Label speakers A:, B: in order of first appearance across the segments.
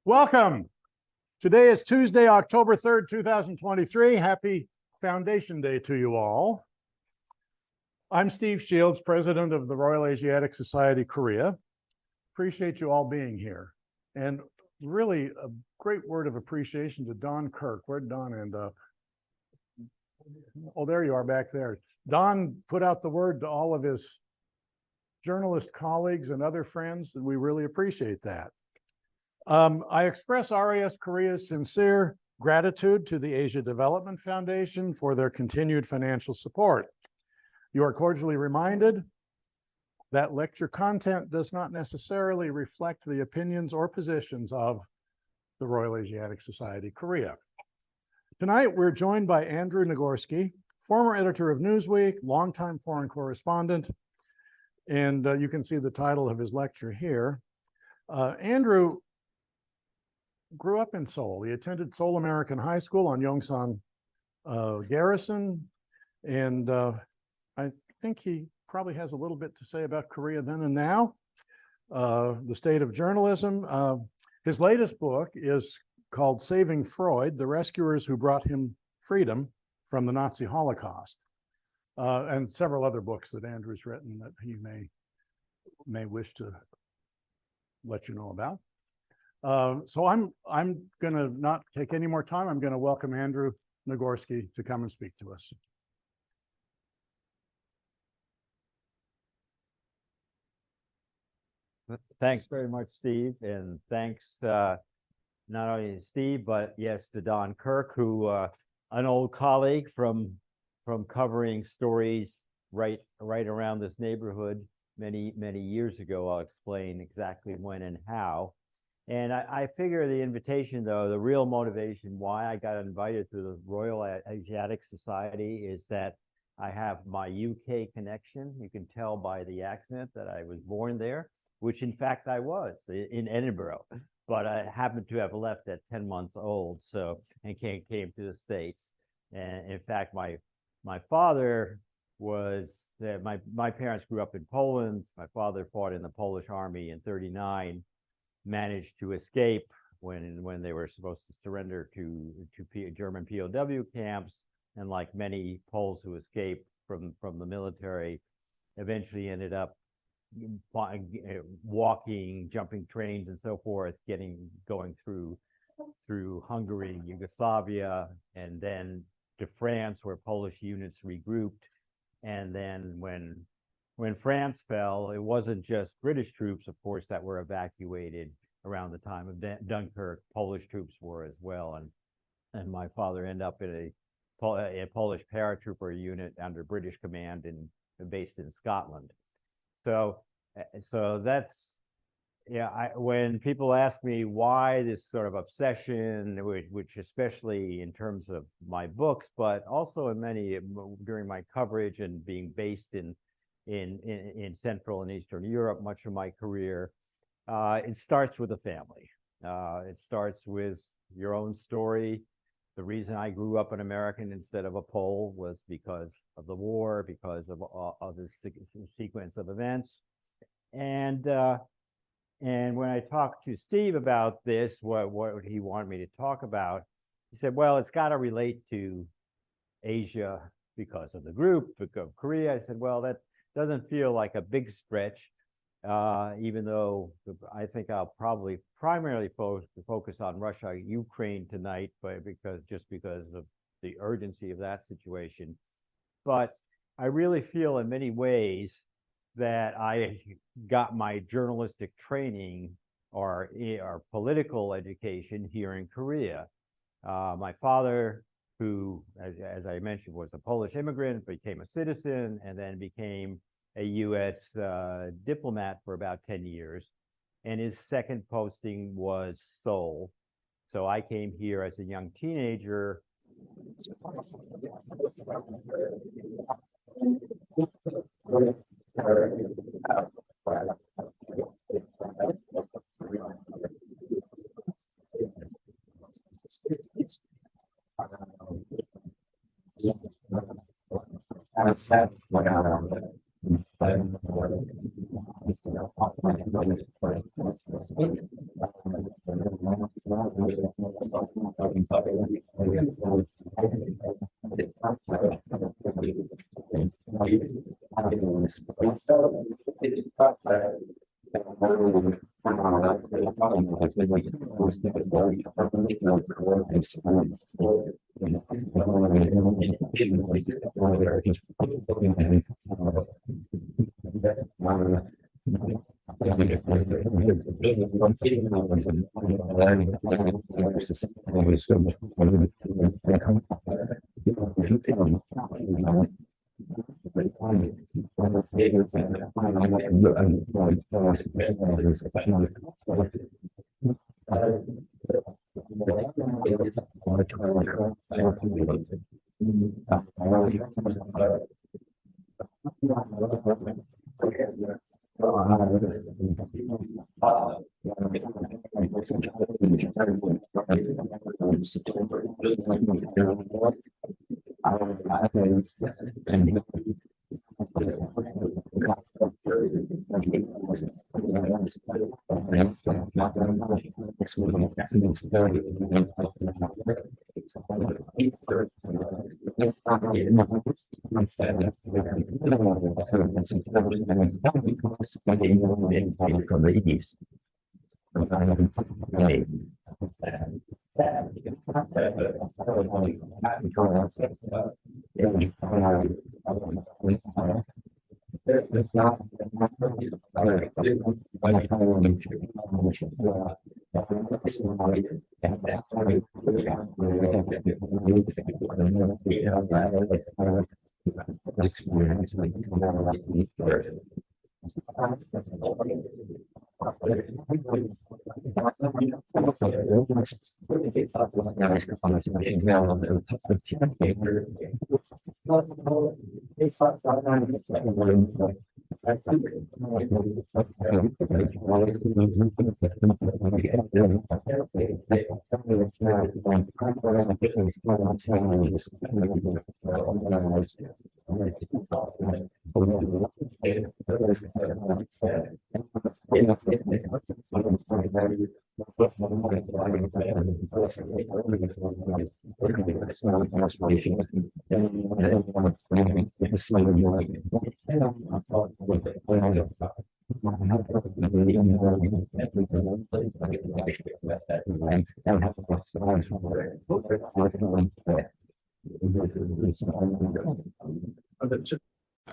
A: Welcome. Today is Tuesday, October 3rd, 2023. Happy Foundation Day to you all. I'm Steve Shields, president of the Royal Asiatic Society, Korea. Appreciate you all being here. And really a great word of appreciation to Don Kirk. Where'd Don end up? Oh, there you are back there. Don put out the word to all of his journalist colleagues and other friends, and we really appreciate that. I express RAS Korea's sincere gratitude to the Asia Development Foundation for their continued financial support. You are cordially reminded that lecture content does not necessarily reflect the opinions or positions of the Royal Asiatic Society, Korea. Tonight, we're joined by Andrew Nagorski, former editor of Newsweek, longtime foreign correspondent, and you can see the title of his lecture here. Andrew grew up in Seoul. He attended Seoul American High School on Yongsan Garrison, and I think he probably has a little bit to say about Korea then and now, the state of journalism. His latest book is called Saving Freud, The Rescuers Who Brought Him Freedom from the Nazi Holocaust, and several other books that Andrew's written that he may wish to let you know about. So I'm going to not take any more time. I'm going to welcome Andrew Nagorski to come and speak to us.
B: Thanks very much, Steve, and thanks not only to Steve, but yes, to Don Kirk, who an old colleague from covering stories right around this neighborhood many years ago. I'll explain exactly when and how. And I figure the invitation, though, the real motivation why I got invited to the Royal Asiatic Society is that I have my UK connection. You can tell by the accent that I was born there, which in fact I was in Edinburgh, but I happened to have left at 10 months old, so and came to the States. And in fact, my father was my parents grew up in Poland. My father fought in the Polish army in '39. Managed to escape when they were supposed to surrender to German POW camps, and like many Poles who escaped from the military, eventually ended up walking, jumping trains, and so forth, going through Hungary, Yugoslavia, and then to France, where Polish units regrouped. And then when France fell, it wasn't just British troops, of course, that were evacuated around the time of Dunkirk. Polish troops were as well, and my father ended up in a Polish paratrooper unit under British command and based in Scotland. So that's, yeah. When people ask me why this sort of obsession, which especially in terms of my books, but also during my coverage and being based in Central and Eastern Europe much of my career, it starts with a family. It starts with your own story. The reason I grew up an American instead of a Pole was because of the war, because of the sequence of events. And when I talked to Steve about this, what he wanted me to talk about, he said, well, it's got to relate to Asia because of the group, because of Korea. I said, well, that doesn't feel like a big stretch, even though I think I'll probably primarily focus on Russia, Ukraine tonight, but because of the urgency of that situation. But I really feel in many ways that I got my journalistic training or political education here in Korea. My father, who, as I mentioned, was a Polish immigrant, became a citizen, and then became a U.S. diplomat for about 10 years. And his second posting was Seoul. So I came here as a young teenager.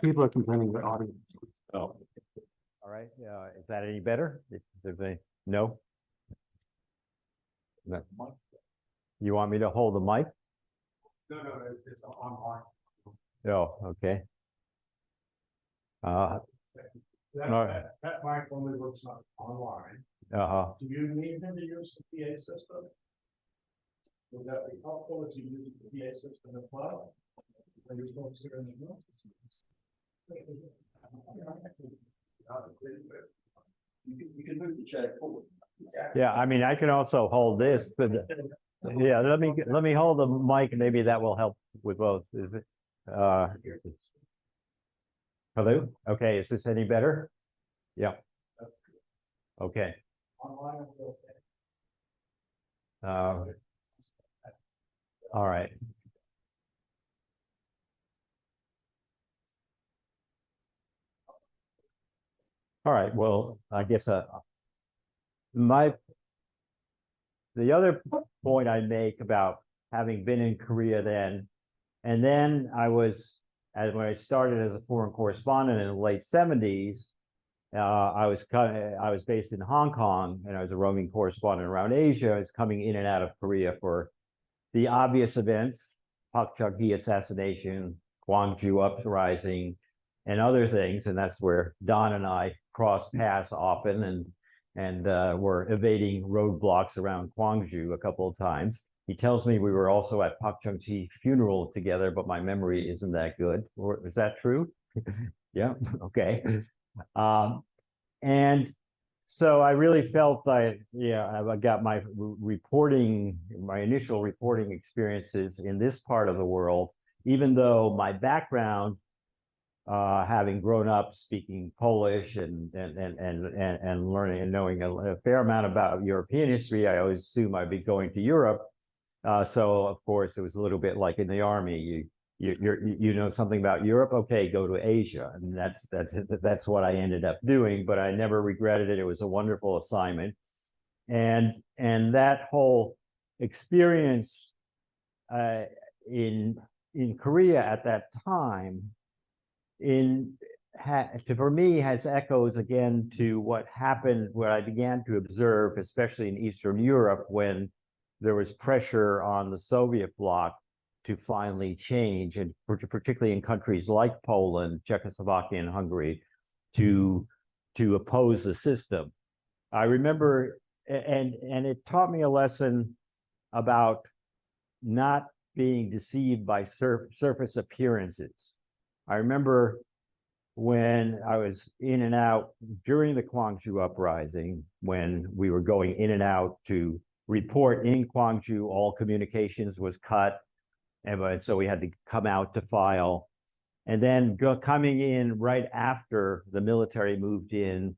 C: People are complaining about audio.
B: All right, is that any better? No? No. You want me to hold the mic?
C: No, it's online.
B: Oh, okay. All right.
C: That mic only works online.
B: Uh-huh.
C: Do you need him to use the PA system? Would that be helpful if you use the PA system as well? Are you folks here in the room? You can move the chair forward.
B: Yeah, I mean, I can also hold this, but yeah, let me hold the mic. Maybe that will help with both. Is it? Hello? Okay, is this any better? Yeah. Okay. All right. All right, well, I guess the other point I make about having been in Korea then, and then when I started as a foreign correspondent in the late 70s, I was based in Hong Kong, and I was a roaming correspondent around Asia. I was coming in and out of Korea for the obvious events, Park Chung Hee assassination, Gwangju Uprising, and other things. And that's where Don and I crossed paths often, and were evading roadblocks around Gwangju a couple of times. He tells me we were also at Park Chung Hee's funeral together, but my memory isn't that good. Or is that true? Yeah. Okay. And so I really felt I got my initial reporting experiences in this part of the world, even though my background having grown up speaking Polish and learning and knowing a fair amount about European history, I always assumed I'd be going to Europe. So of course it was a little bit like in the army. You know something about Europe? Okay, go to Asia, and that's what I ended up doing. But I never regretted it. It was a wonderful assignment, and that whole experience in Korea at that time for me has echoes again to what happened, what I began to observe, especially in Eastern Europe, when there was pressure on the Soviet bloc to finally change, and particularly in countries like Poland, Czechoslovakia, and Hungary, to oppose the system. I remember, and it taught me a lesson about not being deceived by surface appearances. I remember when I was in and out during the Gwangju Uprising, when we were going in and out to report in Gwangju, all communications was cut. And so we had to come out to file. And then coming in right after the military moved in,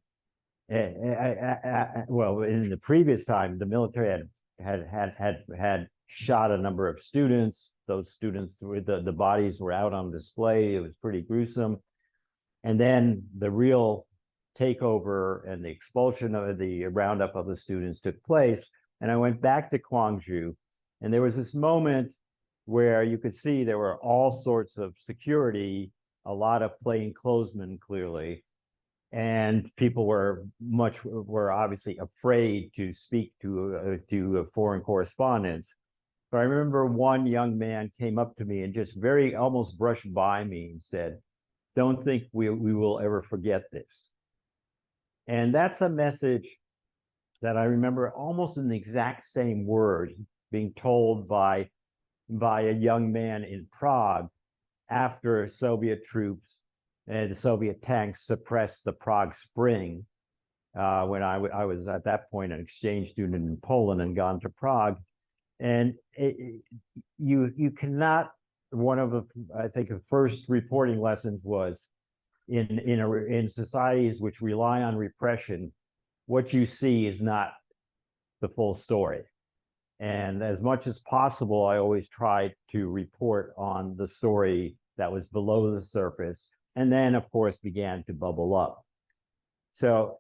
B: well, in the previous time, the military had shot a number of students. Those students, the bodies were out on display. It was pretty gruesome. And then the real takeover and the expulsion of the roundup of the students took place. And I went back to Gwangju, and there was this moment where you could see there were all sorts of security, a lot of plainclothesmen clearly, and people were obviously afraid to speak to foreign correspondents. But I remember one young man came up to me and just very almost brushed by me and said, "Don't think we will ever forget this." And that's a message that I remember almost in the exact same words being told by a young man in Prague after Soviet troops and the Soviet tanks suppressed the Prague Spring, when I was at that point an exchange student in Poland and gone to Prague. And you cannot, one of the, I think, the first reporting lessons was in societies which rely on repression, what you see is not the full story. And as much as possible, I always tried to report on the story that was below the surface, and then, of course, began to bubble up. So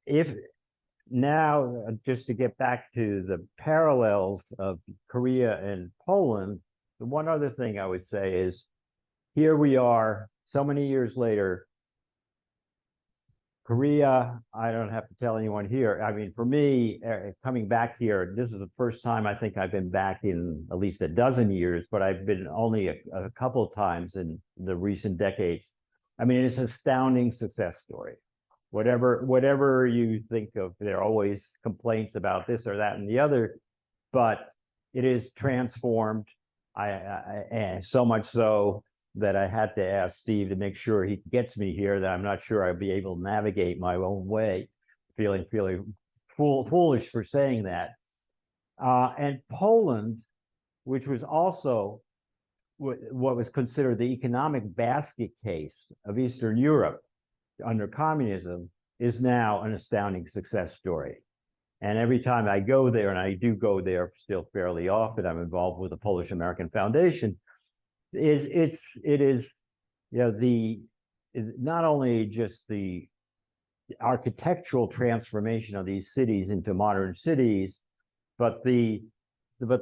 B: if now, just to get back to the parallels of Korea and Poland, the one other thing I would say is, here we are so many years later. Korea, I don't have to tell anyone here. I mean, for me, coming back here, this is the first time I think I've been back in at least a dozen years, but I've been only a couple of times in the recent decades. I mean, it's an astounding success story. Whatever you think of, there are always complaints about this or that and the other, but it is transformed. And so much so that I had to ask Steve to make sure he gets me here, that I'm not sure I'll be able to navigate my own way, feeling foolish for saying that. And Poland, which was also what was considered the economic basket case of Eastern Europe under communism, is now an astounding success story. And every time I go there, and I do go there still fairly often, I'm involved with the Polish American Foundation, it is, you know, not only just the architectural transformation of these cities into modern cities, but the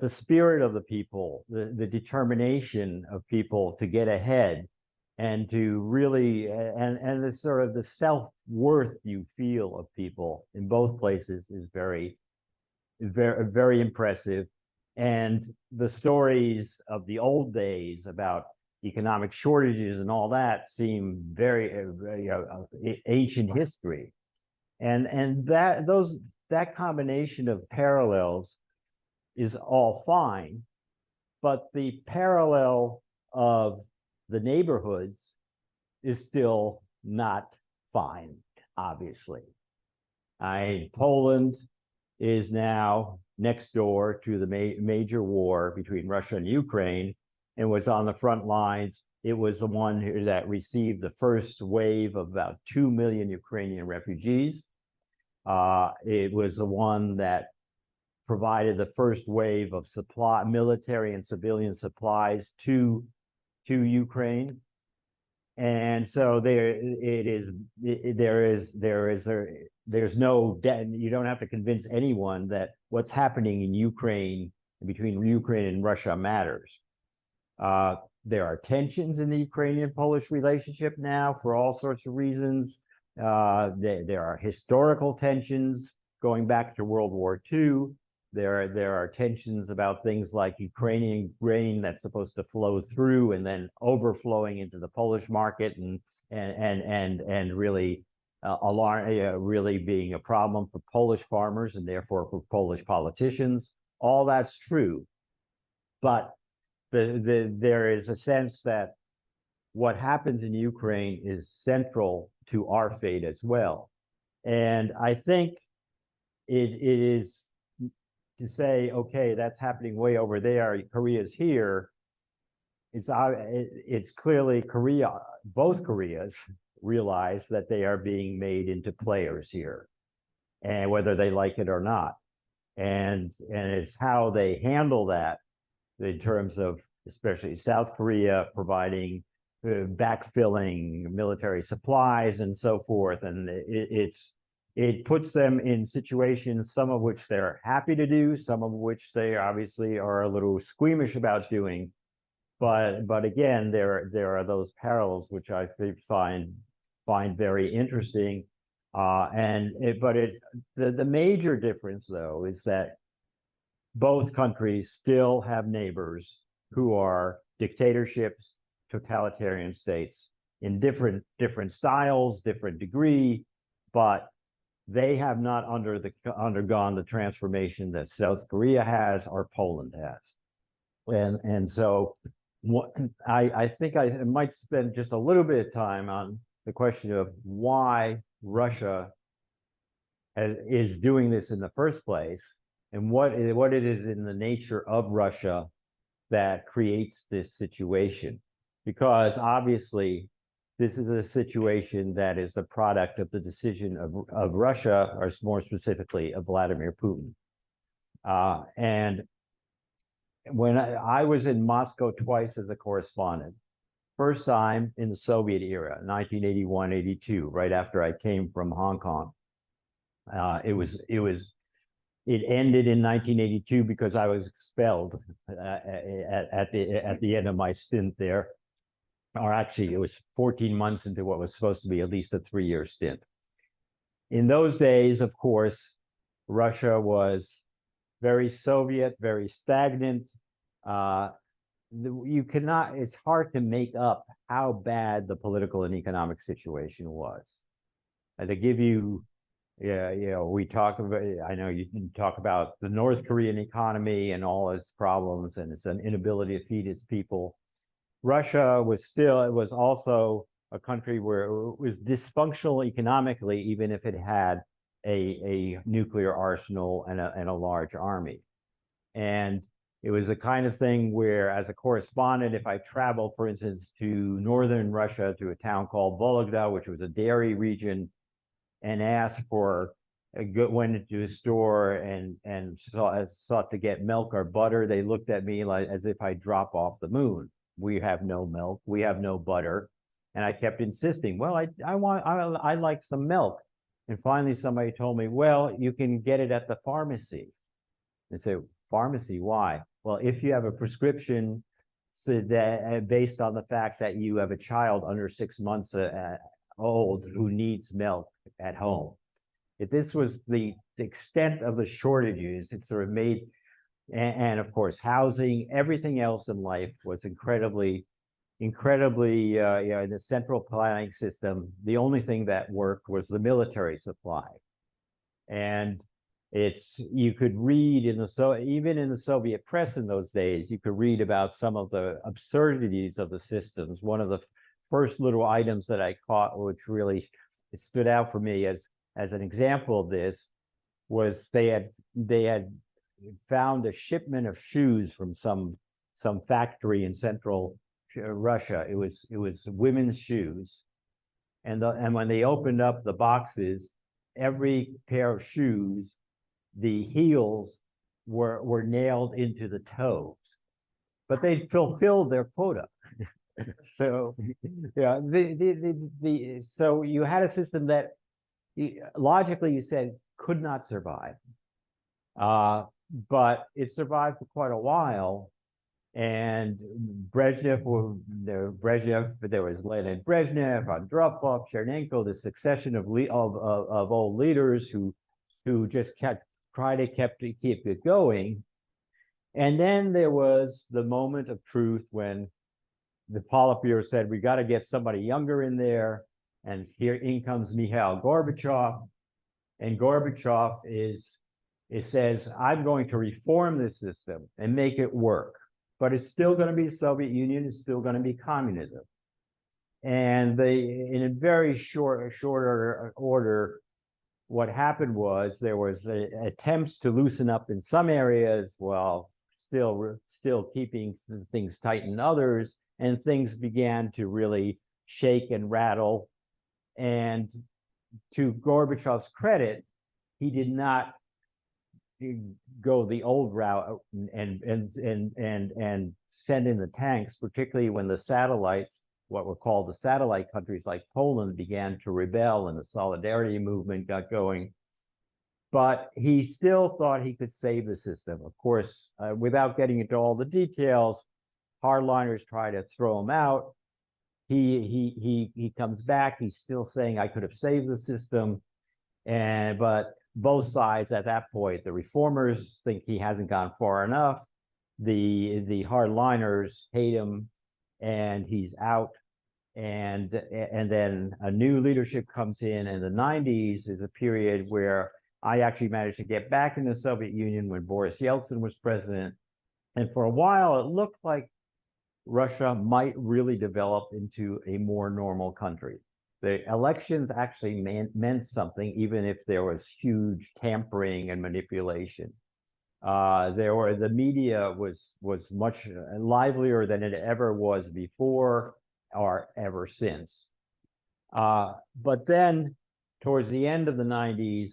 B: spirit of the people, the determination of people to get ahead and to really, and the sort of the self-worth you feel of people in both places is very, very impressive. And the stories of the old days about economic shortages and all that seem very, ancient history. And that combination of parallels is all fine, but the parallel of the neighborhoods is still not fine, obviously. Poland is now next door to the major war between Russia and Ukraine, and was on the front lines It was the one that received the first wave of about 2 million Ukrainian refugees. It was the one that provided the first wave of military and civilian supplies to Ukraine. And so there's no, you don't have to convince anyone that what's happening in Ukraine, between Ukraine and Russia, matters. There are tensions in the Ukrainian-Polish relationship now for all sorts of reasons. There are historical tensions going back to World War II. There are tensions about things like Ukrainian grain that's supposed to flow through and then overflowing into the Polish market and really really being a problem for Polish farmers and therefore for Polish politicians. All that's true, but there is a sense that what happens in Ukraine is central to our fate as well. And I think it is to say, okay, that's happening way over there, Korea's here. It's clearly both Koreas realize that they are being made into players here, and whether they like it or not. And it's how they handle that in terms of especially South Korea providing backfilling military supplies and so forth. And it puts them in situations, some of which they're happy to do, some of which they obviously are a little squeamish about doing. But again, there are those parallels which I find very interesting. The major difference, though, is that both countries still have neighbors who are dictatorships, totalitarian states in different styles, different degree, but they have not undergone the transformation that South Korea has or Poland has. And so I think I might spend just a little bit of time on the question of why Russia is doing this in the first place, and what it is in the nature of Russia that creates this situation. Because obviously, this is a situation that is the product of the decision of Russia, or more specifically, of Vladimir Putin. And when I was in Moscow twice as a correspondent, first time in the Soviet era, 1981, 82, right after I came from Hong Kong. It ended in 1982 because I was expelled at the end of my stint there. Or actually, it was 14 months into what was supposed to be at least a 3-year stint. In those days, of course, Russia was very Soviet, very stagnant. It's hard to make up how bad the political and economic situation was. And to give you, we talk about, I know you can talk about the North Korean economy and all its problems and its inability to feed its people. Russia was also a country where it was dysfunctional economically, even if it had a nuclear arsenal and a large army. And it was the kind of thing where, as a correspondent, if I traveled, for instance, to northern Russia, to a town called Vologda, which was a dairy region, and asked for went into a store and sought to get milk or butter, they looked at me like as if I drop off the moon. We have no milk, we have no butter. And I kept insisting, well, I like some milk. And finally somebody told me, well, you can get it at the pharmacy. And say, pharmacy, why? Well, if you have a prescription based on the fact that you have a child under 6 months old who needs milk at home. If this was the extent of the shortages, it sort of made, and of course, housing, everything else in life was incredibly, in the central planning system, the only thing that worked was the military supply. And you could read even in the Soviet press in those days, you could read about some of the absurdities of the systems. One of the first little items that I caught, which really stood out for me as an example of this, was they had found a shipment of shoes from some factory in central Russia. It was women's shoes, and when they opened up the boxes, every pair of shoes, the heels were nailed into the toes, but they fulfilled their quota. So yeah, so you had a system that logically you said could not survive, but it survived for quite a while. And Brezhnev, there was Leonid Brezhnev, Andropov, Chernenko, the succession of old leaders who just kept keep it going. And then there was the moment of truth when the Politburo said, we got to get somebody younger in there. And here in comes Mikhail Gorbachev. And Gorbachev says, I'm going to reform this system and make it work. But it's still going to be the Soviet Union, it's still going to be communism. And in a very shorter order, what happened was there was attempts to loosen up in some areas while still keeping things tight in others, and things began to really shake and rattle. And to Gorbachev's credit, he did not go the old route and send in the tanks, particularly when the satellites, what were called the satellite countries like Poland, began to rebel and the solidarity movement got going. But he still thought he could save the system. Of course, without getting into all the details, hardliners try to throw him out. He comes back. He's still saying, I could have saved the system. But both sides at that point, the reformers think he hasn't gone far enough. The hardliners hate him, and he's out. And then a new leadership comes in the 90s is a period where I actually managed to get back in the Soviet Union when Boris Yeltsin was president. And for a while, it looked like Russia might really develop into a more normal country. The elections actually meant something, even if there was huge tampering and manipulation. The media was much livelier than it ever was before or ever since. But then, towards the end of the 90s,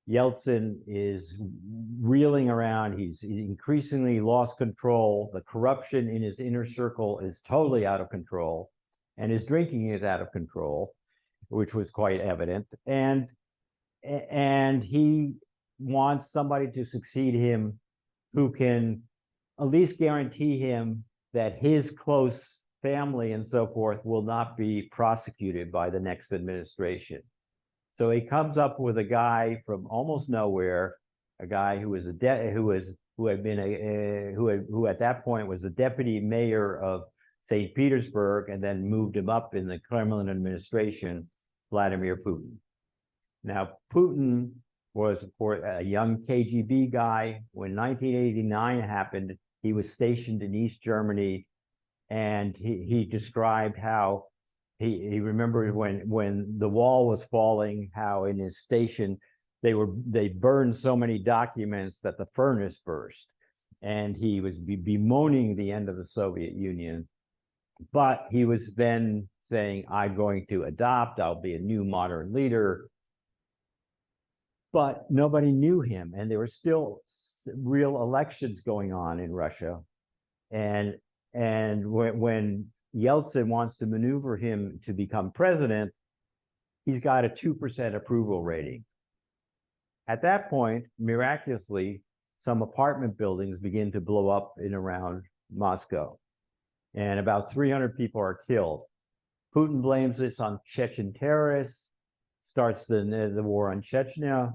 B: Yeltsin is reeling around. He's increasingly lost control. The corruption in his inner circle is totally out of control, and his drinking is out of control, which was quite evident. And he wants somebody to succeed him who can at least guarantee him that his close family and so forth will not be prosecuted by the next administration. So he comes up with a guy from almost nowhere, a guy who was who at that point was the deputy mayor of St. Petersburg and then moved him up in the Kremlin administration, Vladimir Putin. Now, Putin was, of course, a young KGB guy. When 1989 happened, he was stationed in East Germany, and he described how he remembered when the wall was falling, how in his station they burned so many documents that the furnace burst, and he was bemoaning the end of the Soviet Union. But he was then saying, I'm going to adopt, I'll be a new modern leader. But nobody knew him, and there were still real elections going on in Russia. And when Yeltsin wants to maneuver him to become president, he's got a 2% approval rating. At that point, miraculously, some apartment buildings begin to blow up in around Moscow, and about 300 people are killed. Putin blames this on Chechen terrorists, starts the war on Chechnya,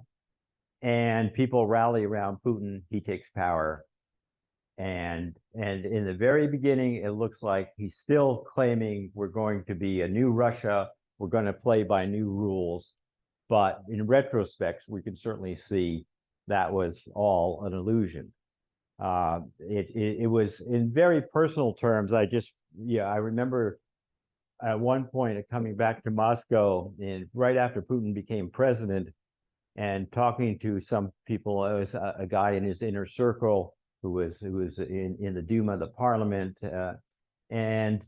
B: and people rally around Putin. He takes power. And in the very beginning, it looks like he's still claiming we're going to be a new Russia, we're going to play by new rules. But in retrospect, we can certainly see that was all an illusion. It was, in very personal terms, I remember at one point coming back to Moscow right after Putin became president and talking to some people. It was a guy in his inner circle who was in the Duma, the parliament, and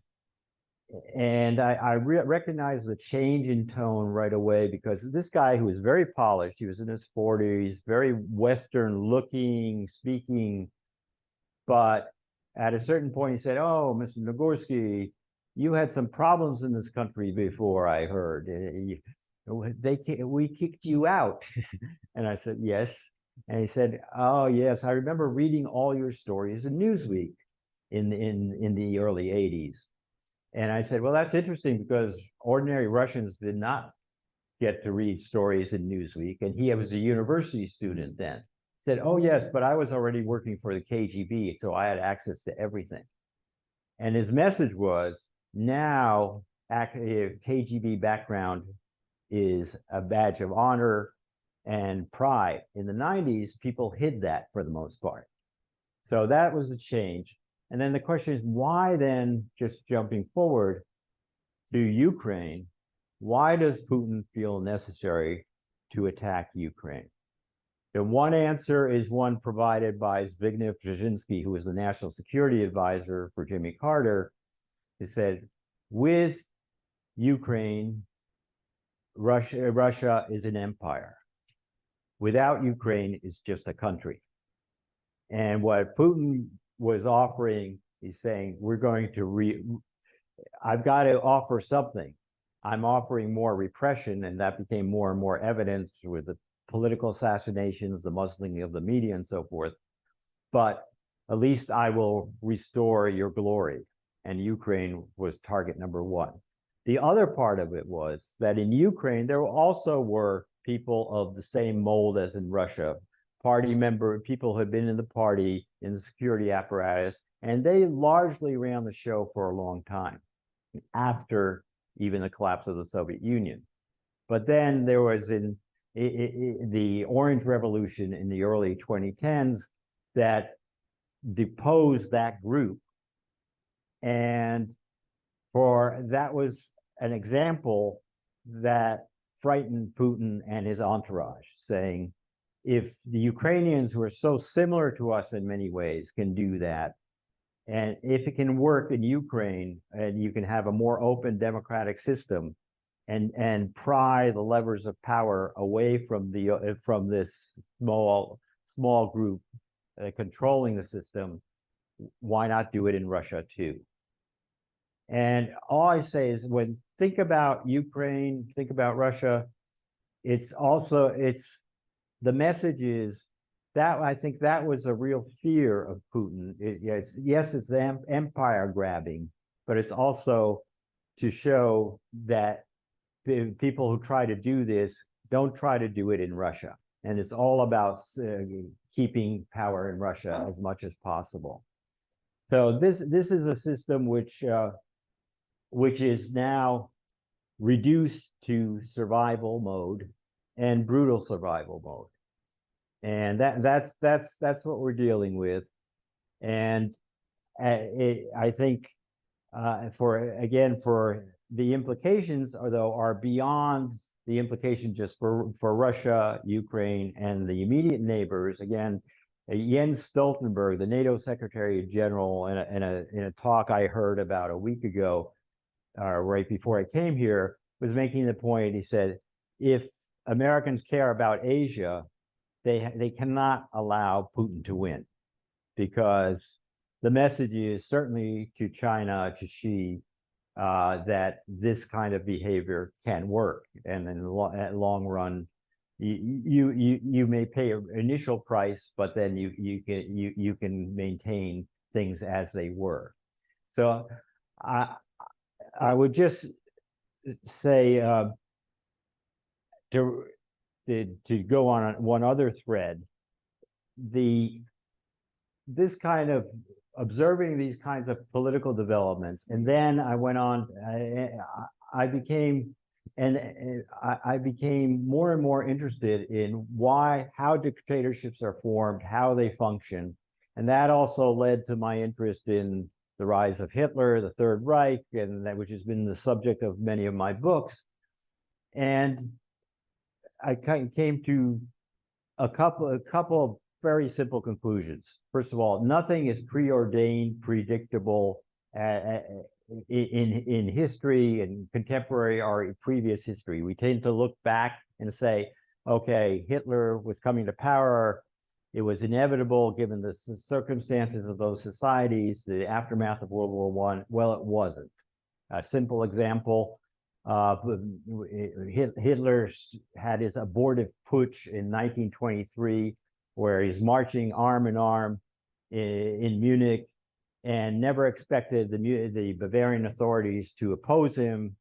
B: And I recognized the change in tone right away, because this guy who was very polished, he was in his 40s, very Western looking, speaking, but at a certain point he said, "Oh, Mr. Nagorski, you had some problems in this country before, I heard. We kicked you out." And I said, "Yes." And he said, "Oh, yes, I remember reading all your stories in Newsweek in the early 80s. And I said, "Well, that's interesting, because ordinary Russians did not get to read stories in Newsweek." And he was a university student then. He said, "Oh, yes, but I was already working for the KGB, so I had access to everything." And his message was, now KGB background is a badge of honor and pride. In the 90s, people hid that for the most part. So that was a change. And then the question is, why then, just jumping forward to Ukraine, why does Putin feel necessary to attack Ukraine? The one answer is one provided by Zbigniew Brzezinski, who was the national security advisor for Jimmy Carter. He said, with Ukraine, Russia is an empire. Without Ukraine, it's just a country. And what Putin was offering, he's saying, we're going to I've got to offer something. I'm offering more repression, and that became more and more evident with the political assassinations, the muzzling of the media, and so forth. But at least I will restore your glory. And Ukraine was target number one. The other part of it was that in Ukraine, there also were people of the same mold as in Russia, people who had been in the party, in the security apparatus, and they largely ran the show for a long time, after even the collapse of the Soviet Union. But then there was the Orange Revolution in the early 2010s that deposed that group. And that was an example that frightened Putin and his entourage, saying, if the Ukrainians, who are so similar to us in many ways, can do that, and if it can work in Ukraine, and you can have a more open democratic system, and pry the levers of power away from this small group controlling the system, why not do it in Russia too? And all I say is, when think about Ukraine, think about Russia, the message is that I think that was a real fear of Putin. Yes, it's empire grabbing, but it's also to show that people who try to do this don't try to do it in Russia. And it's all about keeping power in Russia as much as possible. So this is a system which is now reduced to survival mode and brutal survival mode. And that's what we're dealing with. And I think for the implications, although, are beyond the implication just for Russia, Ukraine, and the immediate neighbors. Again, Jens Stoltenberg, the NATO Secretary General, in a talk I heard about a week ago, right before I came here, was making the point. He said, if Americans care about Asia, they cannot allow Putin to win, because the message is certainly to China, to Xi, that this kind of behavior can work, and in the long run, you may pay an initial price, but then you can maintain things as they were. So I would just say, to go on one other thread, this kind of observing these kinds of political developments, and then I went on. I became more and more interested in how dictatorships are formed, how they function, and that also led to my interest in the rise of Hitler, the Third Reich, and that which has been the subject of many of my books. And I came to a couple of very simple conclusions. First of all, nothing is preordained, predictable, in history and contemporary or previous history, we tend to look back and say, okay, Hitler was coming to power. It was inevitable given the circumstances of those societies, the aftermath of World War I. Well, it wasn't. A simple example, Hitler had his abortive putsch in 1923, where he's marching arm in arm in Munich, and never expected the Bavarian authorities to oppose him.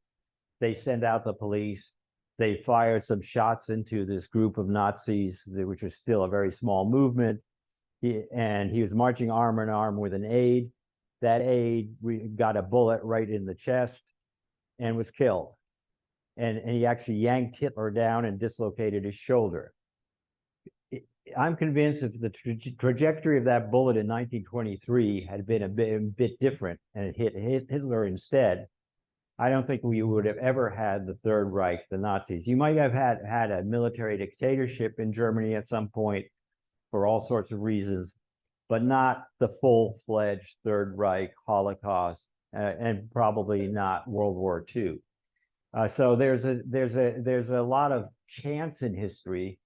B: They send out the police. They fired some shots into this group of Nazis, which was still a very small movement. And he was marching arm in arm with an aide. That aide got a bullet right in the chest and was killed. And he actually yanked Hitler down and dislocated his shoulder. I'm convinced if the trajectory of that bullet in 1923 had been a bit different and it hit Hitler instead, I don't think we would have ever had the Third Reich, the Nazis. You might have had a military dictatorship in Germany at some point for all sorts of reasons, but not the full-fledged Third Reich, Holocaust, and probably not World War II. So there's a lot of chance in history,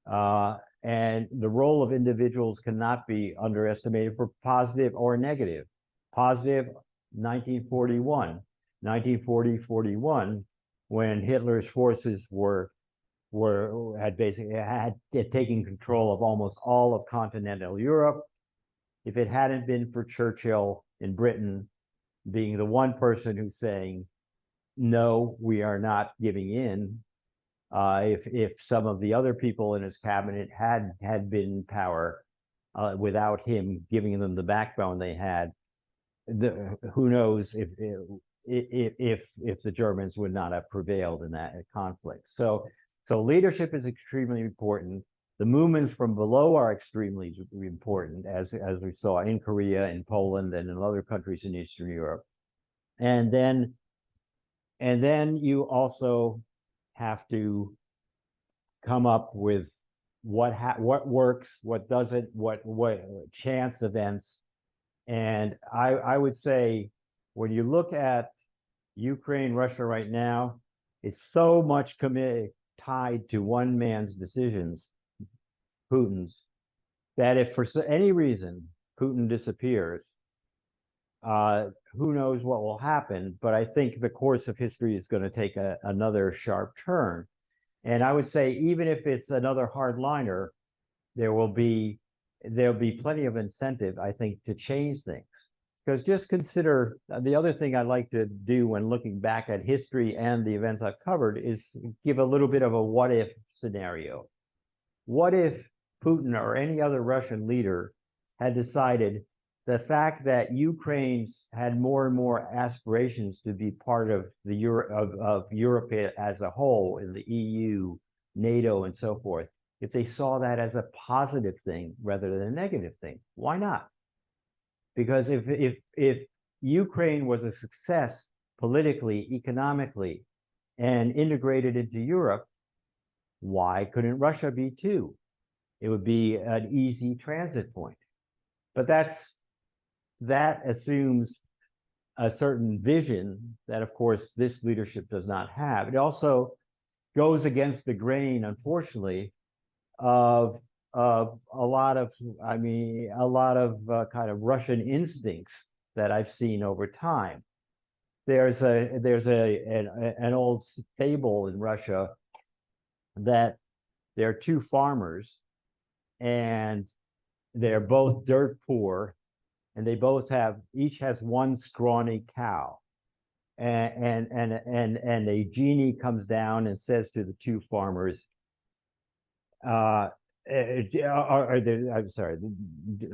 B: and the role of individuals cannot be underestimated for positive or negative. Positive, 1941. 1940-41, when Hitler's forces had taken control of almost all of continental Europe. If it hadn't been for Churchill in Britain being the one person who's saying, no, we are not giving in, if some of the other people in his cabinet had been in power without him giving them the backbone they had, who knows if the Germans would not have prevailed in that conflict. So leadership is extremely important. The movements from below are extremely important, as we saw in Korea, in Poland, and in other countries in Eastern Europe. And then you also have to come up with what works, what doesn't, what chance events. And I would say, when you look at Ukraine, Russia right now, it's so much tied to one man's decisions, Putin's, that if for any reason Putin disappears, who knows what will happen. But I think the course of history is going to take another sharp turn. And I would say, even if it's another hardliner, there'll be plenty of incentive, I think, to change things. Because just consider, the other thing I like to do when looking back at history and the events I've covered is give a little bit of a what if scenario. What if Putin or any other Russian leader had decided the fact that Ukraine's had more and more aspirations to be part of the Europe as a whole, in the EU, NATO, and so forth, if they saw that as a positive thing rather than a negative thing? Why not? Because if Ukraine was a success politically, economically, and integrated into Europe, why couldn't Russia be too? It would be an easy transit point. But that assumes a certain vision that, of course, this leadership does not have. It also goes against the grain, unfortunately, of a lot of kind of Russian instincts that I've seen over time. There's an old fable in Russia that there are two farmers, and they're both dirt poor, and they both each has one scrawny cow, and a genie comes down and says to the two farmers, I'm sorry,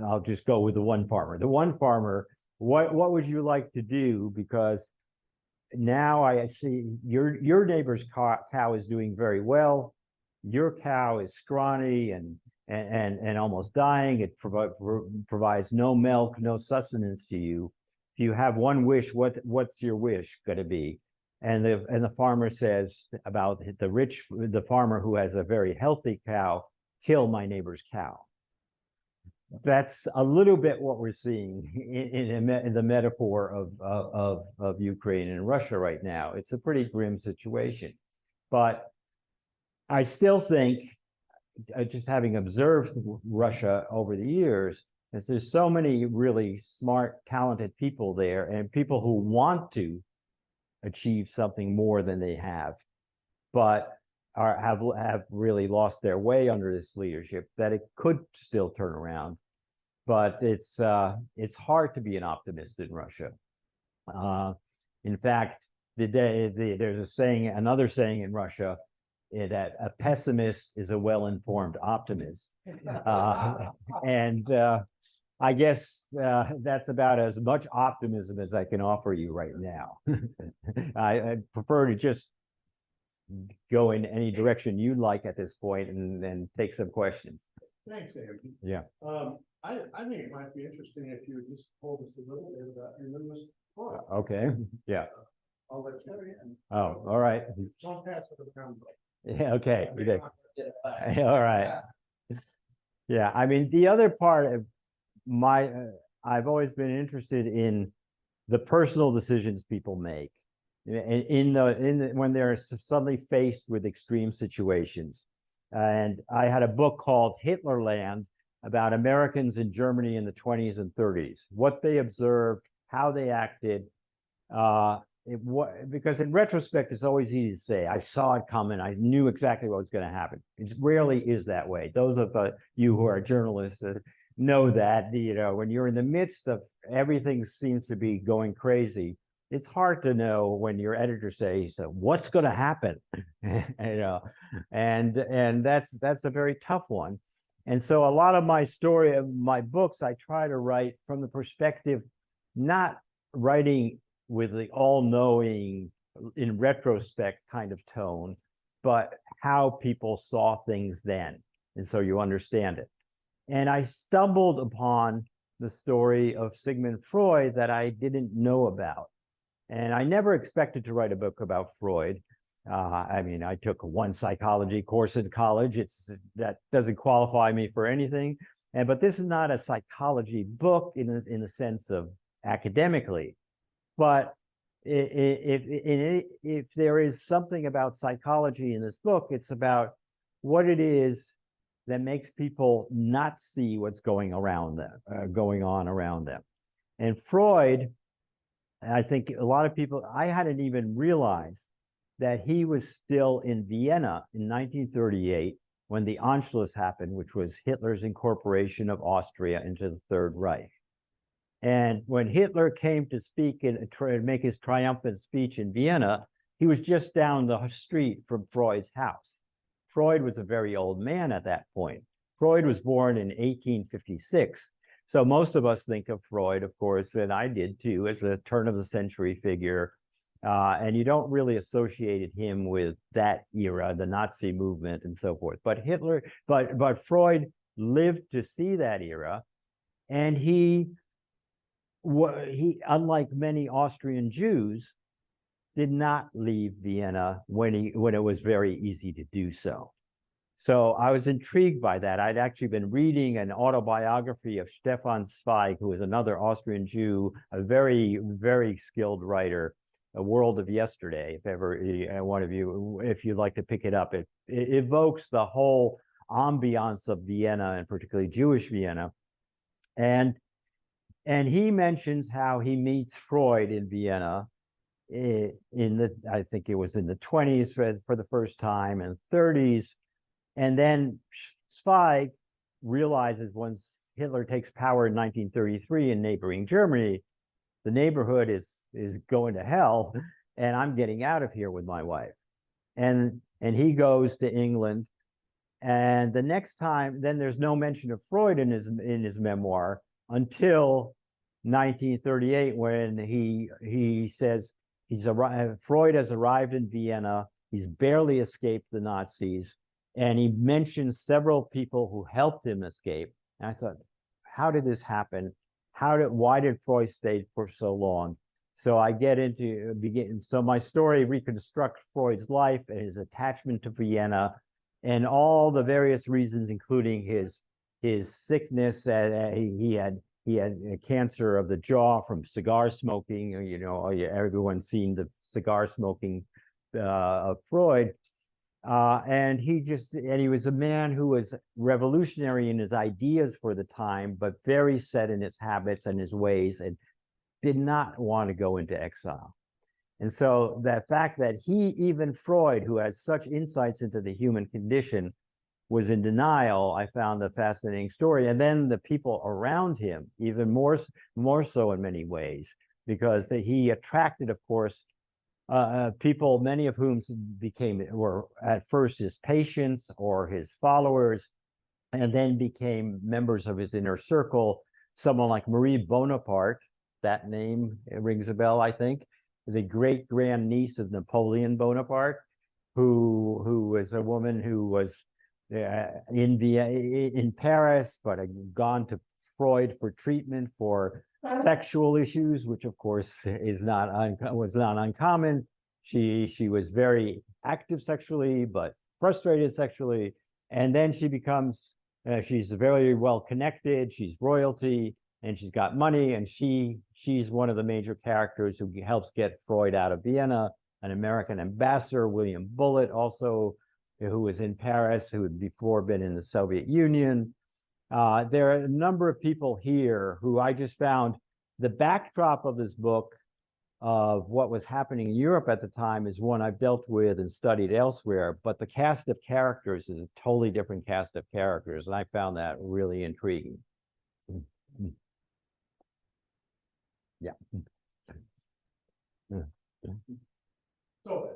B: I'll just go with the one farmer. The one farmer, what would you like to do? Because now I see your neighbor's cow is doing very well. Your cow is scrawny and almost dying. It provides no milk, no sustenance to you. If you have one wish, what's your wish going to be? And the farmer says about the farmer who has a very healthy cow, kill my neighbor's cow. that's a little bit what we're seeing in the metaphor of Ukraine and Russia right now. It's a pretty grim situation, but I still think, just having observed Russia over the years, that there's so many really smart, talented people there, and people who want to achieve something more than they have, but have really lost their way under this leadership, that it could still turn around. But it's hard to be an optimist in Russia. In fact, there's a saying, another saying in Russia, that a pessimist is a well-informed optimist. And I guess that's about as much optimism as I can offer you right now. I prefer to just go in any direction you'd like at this point, and then take some questions.
C: Thanks, Andy.
B: Yeah.
C: I think it might be interesting if you just told us a little bit about your newest book.
B: Okay. Yeah.
C: I'll let you in.
B: Oh, all right.
C: Don't pass it around.
B: Yeah. Okay. All right. Yeah. I mean, the other part of my, I've always been interested in the personal decisions people make, when they're suddenly faced with extreme situations. And I had a book called Hitlerland about Americans in Germany in the 20s and 30s, what they observed, how they acted. Because in retrospect, it's always easy to say, I saw it coming, I knew exactly what was going to happen. It rarely is that way. Those of you who are journalists know that, when you're in the midst of everything seems to be going crazy, it's hard to know when your editor says, so what's going to happen? And that's a very tough one. And so a lot of my books, I try to write from the perspective, not writing with the all-knowing, in retrospect kind of tone, but how people saw things then. And so you understand it. And I stumbled upon the story of Sigmund Freud that I didn't know about. And I never expected to write a book about Freud. I mean, I took one psychology course in college. That doesn't qualify me for anything. But this is not a psychology book in the sense of academically. But if there is something about psychology in this book, it's about what it is that makes people not see what's going on around them. And Freud, I think a lot of people, I hadn't even realized that he was still in Vienna in 1938 when the Anschluss happened, which was Hitler's incorporation of Austria into the Third Reich. And when Hitler came to speak and make his triumphant speech in Vienna, he was just down the street from Freud's house. Freud was a very old man at that point. Freud was born in 1856. So most of us think of Freud, of course, and I did too, as a turn of the century figure. And you don't really associate him with that era, the Nazi movement and so forth. But but Freud lived to see that era. And he, unlike many Austrian Jews, did not leave Vienna when it was very easy to do so. So I was intrigued by that. I'd actually been reading an autobiography of Stefan Zweig, who is another Austrian Jew, a very, very skilled writer, A World of Yesterday, if ever one of you, if you'd like to pick it up. It evokes the whole ambiance of Vienna, and particularly Jewish Vienna. And he mentions how he meets Freud in Vienna I think it was in the 20s for the first time, and 30s. And then Zweig realizes once Hitler takes power in 1933 in neighboring Germany, the neighborhood is going to hell, and I'm getting out of here with my wife. And he goes to England. And the next time, then there's no mention of Freud in his memoir until 1938, when he says Freud has arrived in Vienna. He's barely escaped the Nazis. And he mentions several people who helped him escape. And I thought, how did this happen? Why did Freud stay for so long? So I so my story reconstructs Freud's life and his attachment to Vienna and all the various reasons, including his his sickness. He had a cancer of the jaw from cigar smoking. You know, everyone's seen the cigar smoking of Freud. And he was a man who was revolutionary in his ideas for the time, but very set in his habits and his ways, and did not want to go into exile. And so that fact that even Freud, who has such insights into the human condition, was in denial, I found a fascinating story. And then the people around him, even more so in many ways, because he attracted, of course, people, many of whom were at first his patients or his followers, and then became members of his inner circle. Someone like Marie Bonaparte, that name rings a bell, I think, the great grandniece of Napoleon Bonaparte, who was a woman who was in Paris, but had gone to Freud for treatment for sexual issues, which of course was not uncommon. She was very active sexually, but frustrated sexually, and then she becomes she's very well connected. She's royalty, and she's got money, and she's one of the major characters who helps get Freud out of Vienna. An American ambassador, William Bullitt, also, who was in Paris, who had before been in the Soviet Union. There are a number of people here who I just found the backdrop of this book of what was happening in Europe at the time is one I've dealt with and studied elsewhere, but the cast of characters is a totally different cast of characters, and I found that really intriguing. Yeah.
C: So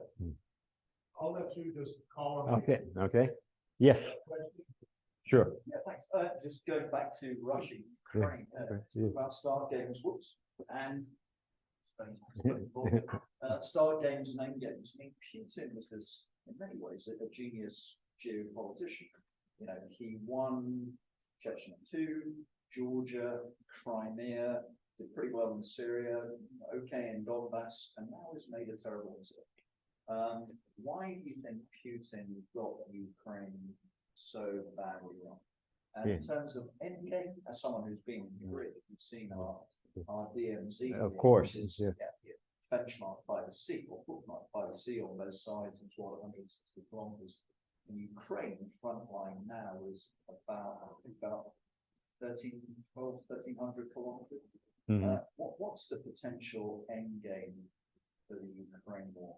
C: I'll let you just call on.
B: Okay, okay. Yes, sure.
D: Yeah, thanks. Just going back to Russia, Ukraine, about Star Games, whoops, and Star Games and End Games. I mean, Putin was this, in many ways, a genius geopolitician. You know, he won Chechnya 2, Georgia, Crimea, did pretty well in Syria, okay in Donbass, and now has made a terrible mistake. Why do you think Putin got Ukraine so badly wrong? And in terms of endgame, as someone who's been in the grid, you've seen our DMZ,
B: of course,
D: is benchmarked by the sea, or bookmarked by the sea on both sides, and 160 kilometers. In Ukraine, front line now is about 1,300 kilometers. What's the potential end game for the Ukraine war?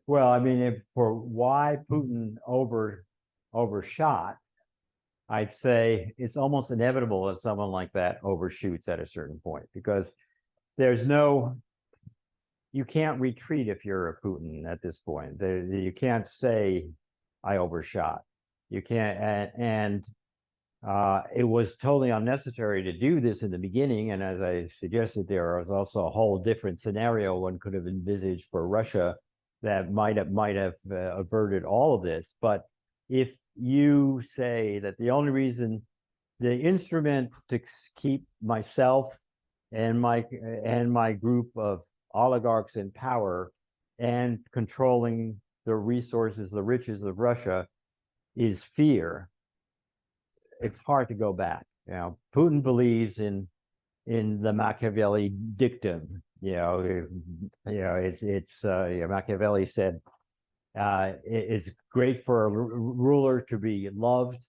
B: Well, I mean, for why Putin overshot, I'd say it's almost inevitable that someone like that overshoots at a certain point, because you can't retreat if you're a Putin at this point. You can't say, I overshot. You can't, and it was totally unnecessary to do this in the beginning. And as I suggested, there was also a whole different scenario one could have envisaged for Russia that might have averted all of this. But if you say that the only reason, the instrument to keep myself and my group of oligarchs in power and controlling the resources, the riches of Russia, is fear, it's hard to go back. You know, Putin believes in the Machiavelli dictum. Machiavelli said it's great for a ruler to be loved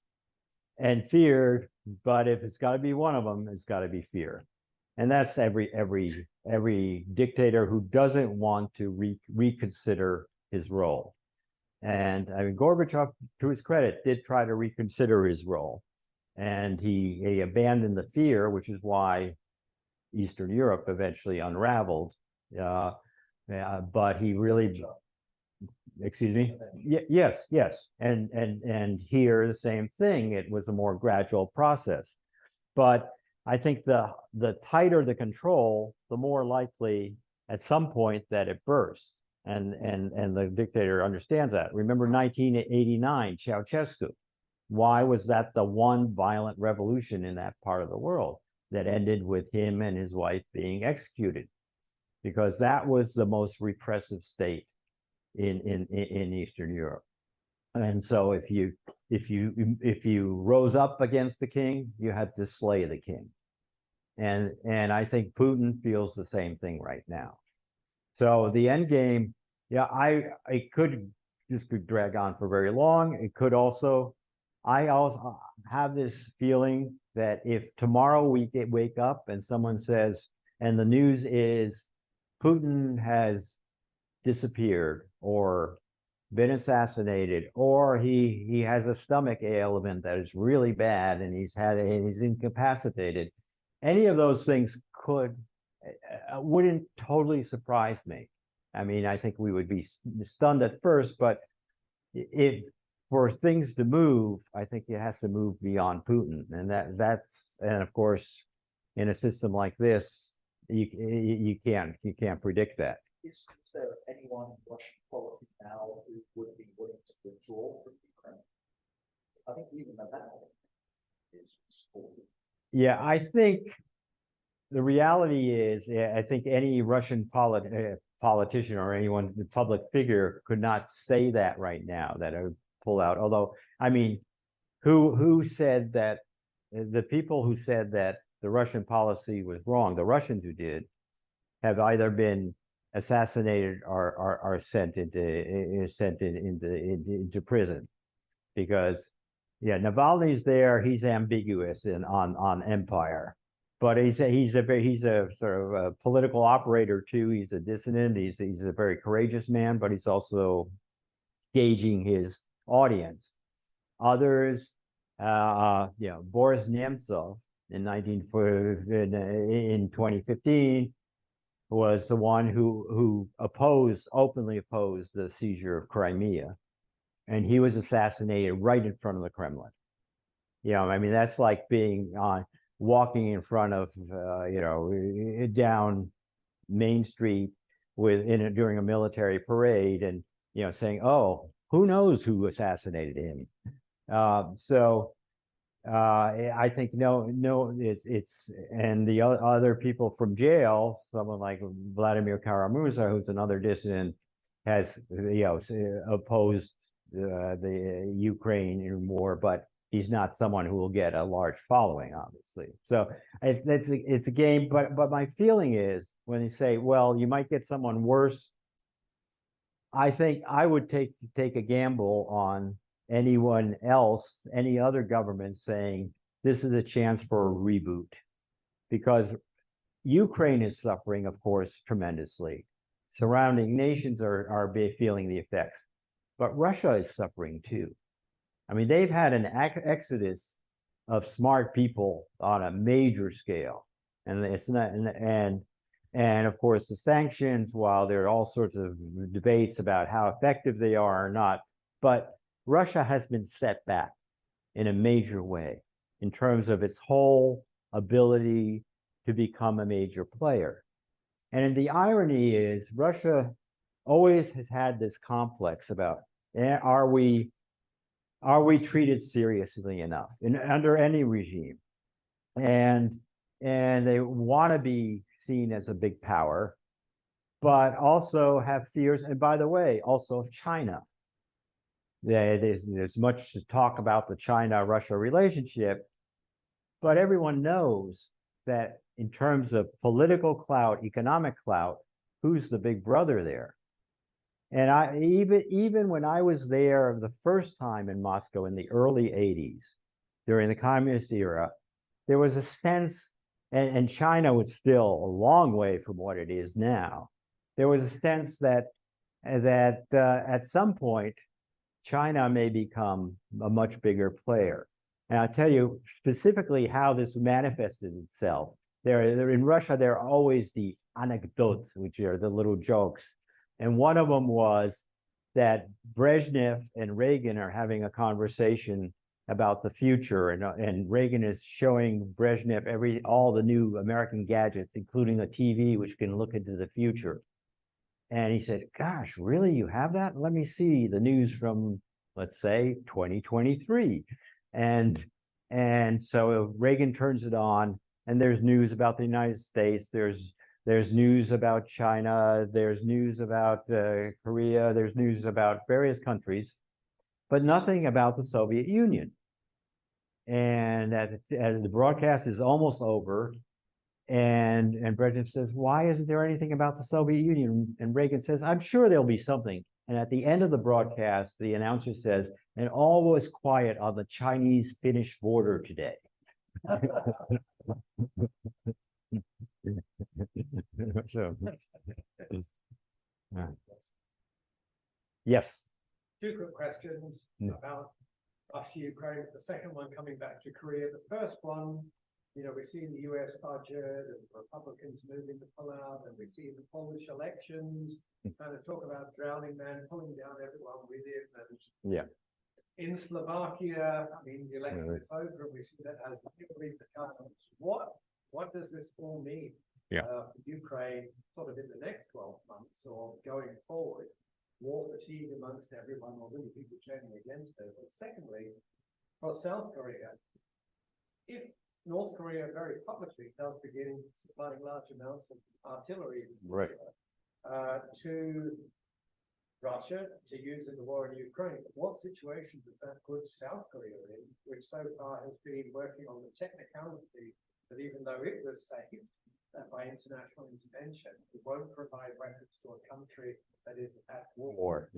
B: and feared, but if it's got to be one of them, it's got to be fear. And that's every dictator who doesn't want to reconsider his role. And I mean, Gorbachev, to his credit, did try to reconsider his role, and he abandoned the fear, which is why Eastern Europe eventually unraveled. But he really, excuse me, yes, and here the same thing. It was a more gradual process, but I think the tighter the control, the more likely at some point that it bursts, and the dictator understands that. Remember 1989, Ceausescu. Why was that the one violent revolution in that part of the world that ended with him and his wife being executed? Because that was the most repressive state in Eastern Europe. And so if you rose up against the king, you had to slay the king. And I think Putin feels the same thing right now. So the end game, yeah, this could drag on for very long. It could also, I also have this feeling that if tomorrow we wake up and someone says, and the news is Putin has disappeared or been assassinated, or he has a stomach ailment that is really bad and he's incapacitated, any of those things wouldn't totally surprise me. I mean, I think we would be stunned at first, but if for things to move, I think it has to move beyond Putin, and and of course, in a system like this, you can't predict that.
D: Is there anyone in Russian politics now who would be willing to withdraw from Ukraine? I think even that is supported.
B: Yeah, I think the reality is, I think any Russian politician or anyone, the public figure, could not say that right now, that I would pull out. Although, I mean, who said that? The people who said that the Russian policy was wrong, the Russians who did, have either been assassinated or are sent into prison, because yeah, Navalny's there. He's ambiguous on empire, but he's a sort of a political operator too. He's a dissident. He's a very courageous man, but he's also gauging his audience. Others, Boris Nemtsov in 2015 was the one who openly opposed the seizure of Crimea, and he was assassinated right in front of the Kremlin. I mean, that's like being walking in front of down Main Street during a military parade, and saying, "Oh, who knows who assassinated him?" I think no, it's and the other people from jail, someone like Vladimir Kara-Murza, who's another dissident, has opposed the Ukraine war, but he's not someone who will get a large following, obviously. So it's a game, but my feeling is when they say, well, you might get someone worse, I think I would take a gamble on anyone else, any other government saying this is a chance for a reboot, because Ukraine is suffering, of course, tremendously. Surrounding nations are feeling the effects, but Russia is suffering too. I mean, they've had an exodus of smart people on a major scale, and it's not, and of course the sanctions, while there are all sorts of debates about how effective they are or not, but Russia has been set back in a major way in terms of its whole ability to become a major player. And the irony is Russia always has had this complex about, are we treated seriously enough under any regime? And they want to be seen as a big power, but also have fears. And by the way, also of China. There's much to talk about the China-Russia relationship, but everyone knows that in terms of political clout, economic clout, who's the big brother there? And even when I was there the first time in Moscow in the early 80s, during the communist era, there was a sense, and China was still a long way from what it is now. There was a sense that at some point, China may become a much bigger player. And I'll tell you specifically how this manifested itself. In Russia, there are always the anecdotes, which are the little jokes. And one of them was that Brezhnev and Reagan are having a conversation about the future, and Reagan is showing Brezhnev all the new American gadgets, including a TV, which can look into the future. And he said, gosh, really, you have that? Let me see the news from, let's say, 2023. And so Reagan turns it on, and there's news about the United States, there's news about China, there's news about Korea, there's news about various countries. but nothing about the Soviet Union. And as the broadcast is almost over, and Brezhnev says, "Why isn't there anything about the Soviet Union?" And Reagan says, "I'm sure there'll be something." And at the end of the broadcast, the announcer says, "And all was quiet on the Chinese-Finnish border today." So, yes.
C: Two quick questions about Russia, Ukraine. The second one coming back to Korea. The first one, we've seen the US budget and Republicans moving to pull out, and we see the Polish elections, kind of talk about drowning man pulling down everyone with it. And
B: Yeah.
C: in Slovakia, the election is over, and we see that as repercussions. What does this all mean? For Ukraine, sort of in the next 12 months or going forward? War fatigue amongst everyone, or really people turning against it. And secondly, for South Korea, if North Korea very publicly does begin supplying large amounts of artillery to Russia to use in the war in Ukraine, what situation does that put South Korea in, which so far has been working on the technicality that even though it was saved by international intervention, it won't provide weapons to a country that is at war.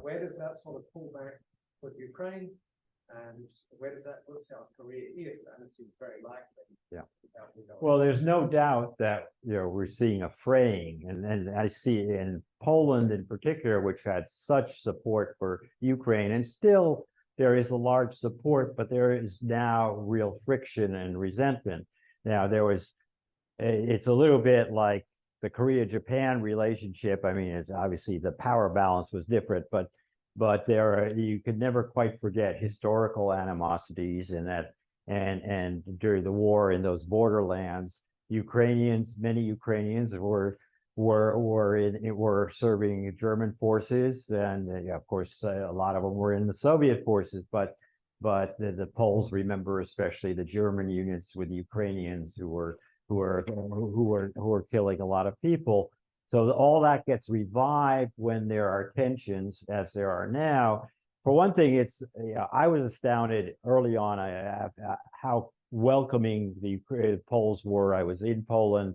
C: Where does that sort of pull back with Ukraine, and where does that put South Korea if, and it seems very likely.
B: Well, there's no doubt that we're seeing a fraying, and I see in Poland in particular, which had such support for Ukraine, and still there is a large support, but there is now real friction and resentment. Now it's a little bit like the Korea-Japan relationship. It's obviously the power balance was different, but you could never quite forget historical animosities and that. And during the war in those borderlands, many Ukrainians were serving German forces, and of course a lot of them were in the Soviet forces. But the Poles remember especially the German units with Ukrainians who were killing a lot of people. So all that gets revived when there are tensions, as there are now. For one thing, I was astounded early on how welcoming the Poles were. I was in Poland.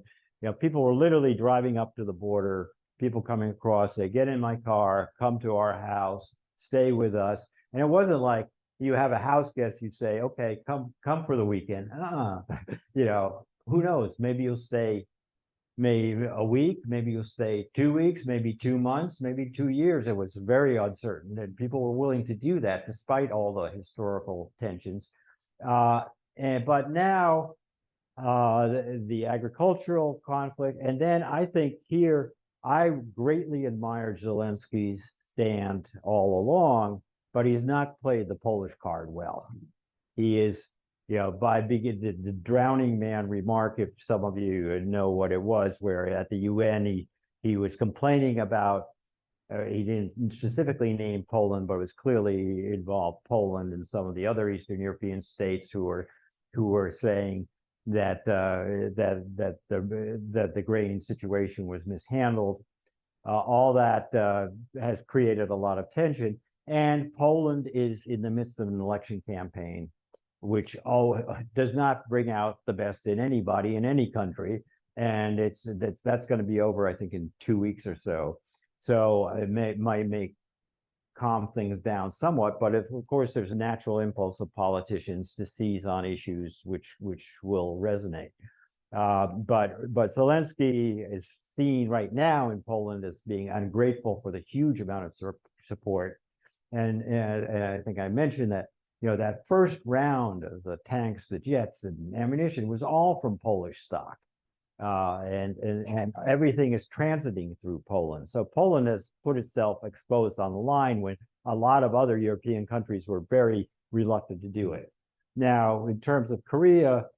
B: People were literally driving up to the border, people coming across, say, "Get in my car, come to our house, stay with us." And it wasn't like you have a house guest, you say, "Okay, come for the weekend." Who knows? Maybe you'll stay maybe a week, maybe you'll stay 2 weeks, maybe 2 months, maybe 2 years. It was very uncertain, and people were willing to do that despite all the historical tensions. But now the agricultural conflict, and then I think here I greatly admired Zelensky's stand all along, but he's not played the Polish card well. He is. The drowning man remark, if some of you know what it was, where at the UN he was complaining about, he didn't specifically name Poland, but it was clearly involved Poland and some of the other Eastern European states who were saying that the grain situation was mishandled. All that has created a lot of tension, and Poland is in the midst of an election campaign, which does not bring out the best in anybody in any country, and that's going to be over, I think, in 2 weeks or so. So it might calm things down somewhat, but of course there's a natural impulse of politicians to seize on issues which will resonate. But Zelensky is seen right now in Poland as being ungrateful for the huge amount of support, and I think I mentioned that. That first round of the tanks, the jets, and ammunition was all from Polish stock, and everything is transiting through Poland. So Poland has put itself exposed on the line when a lot of other European countries were very reluctant to do it. Now, in terms of Korea,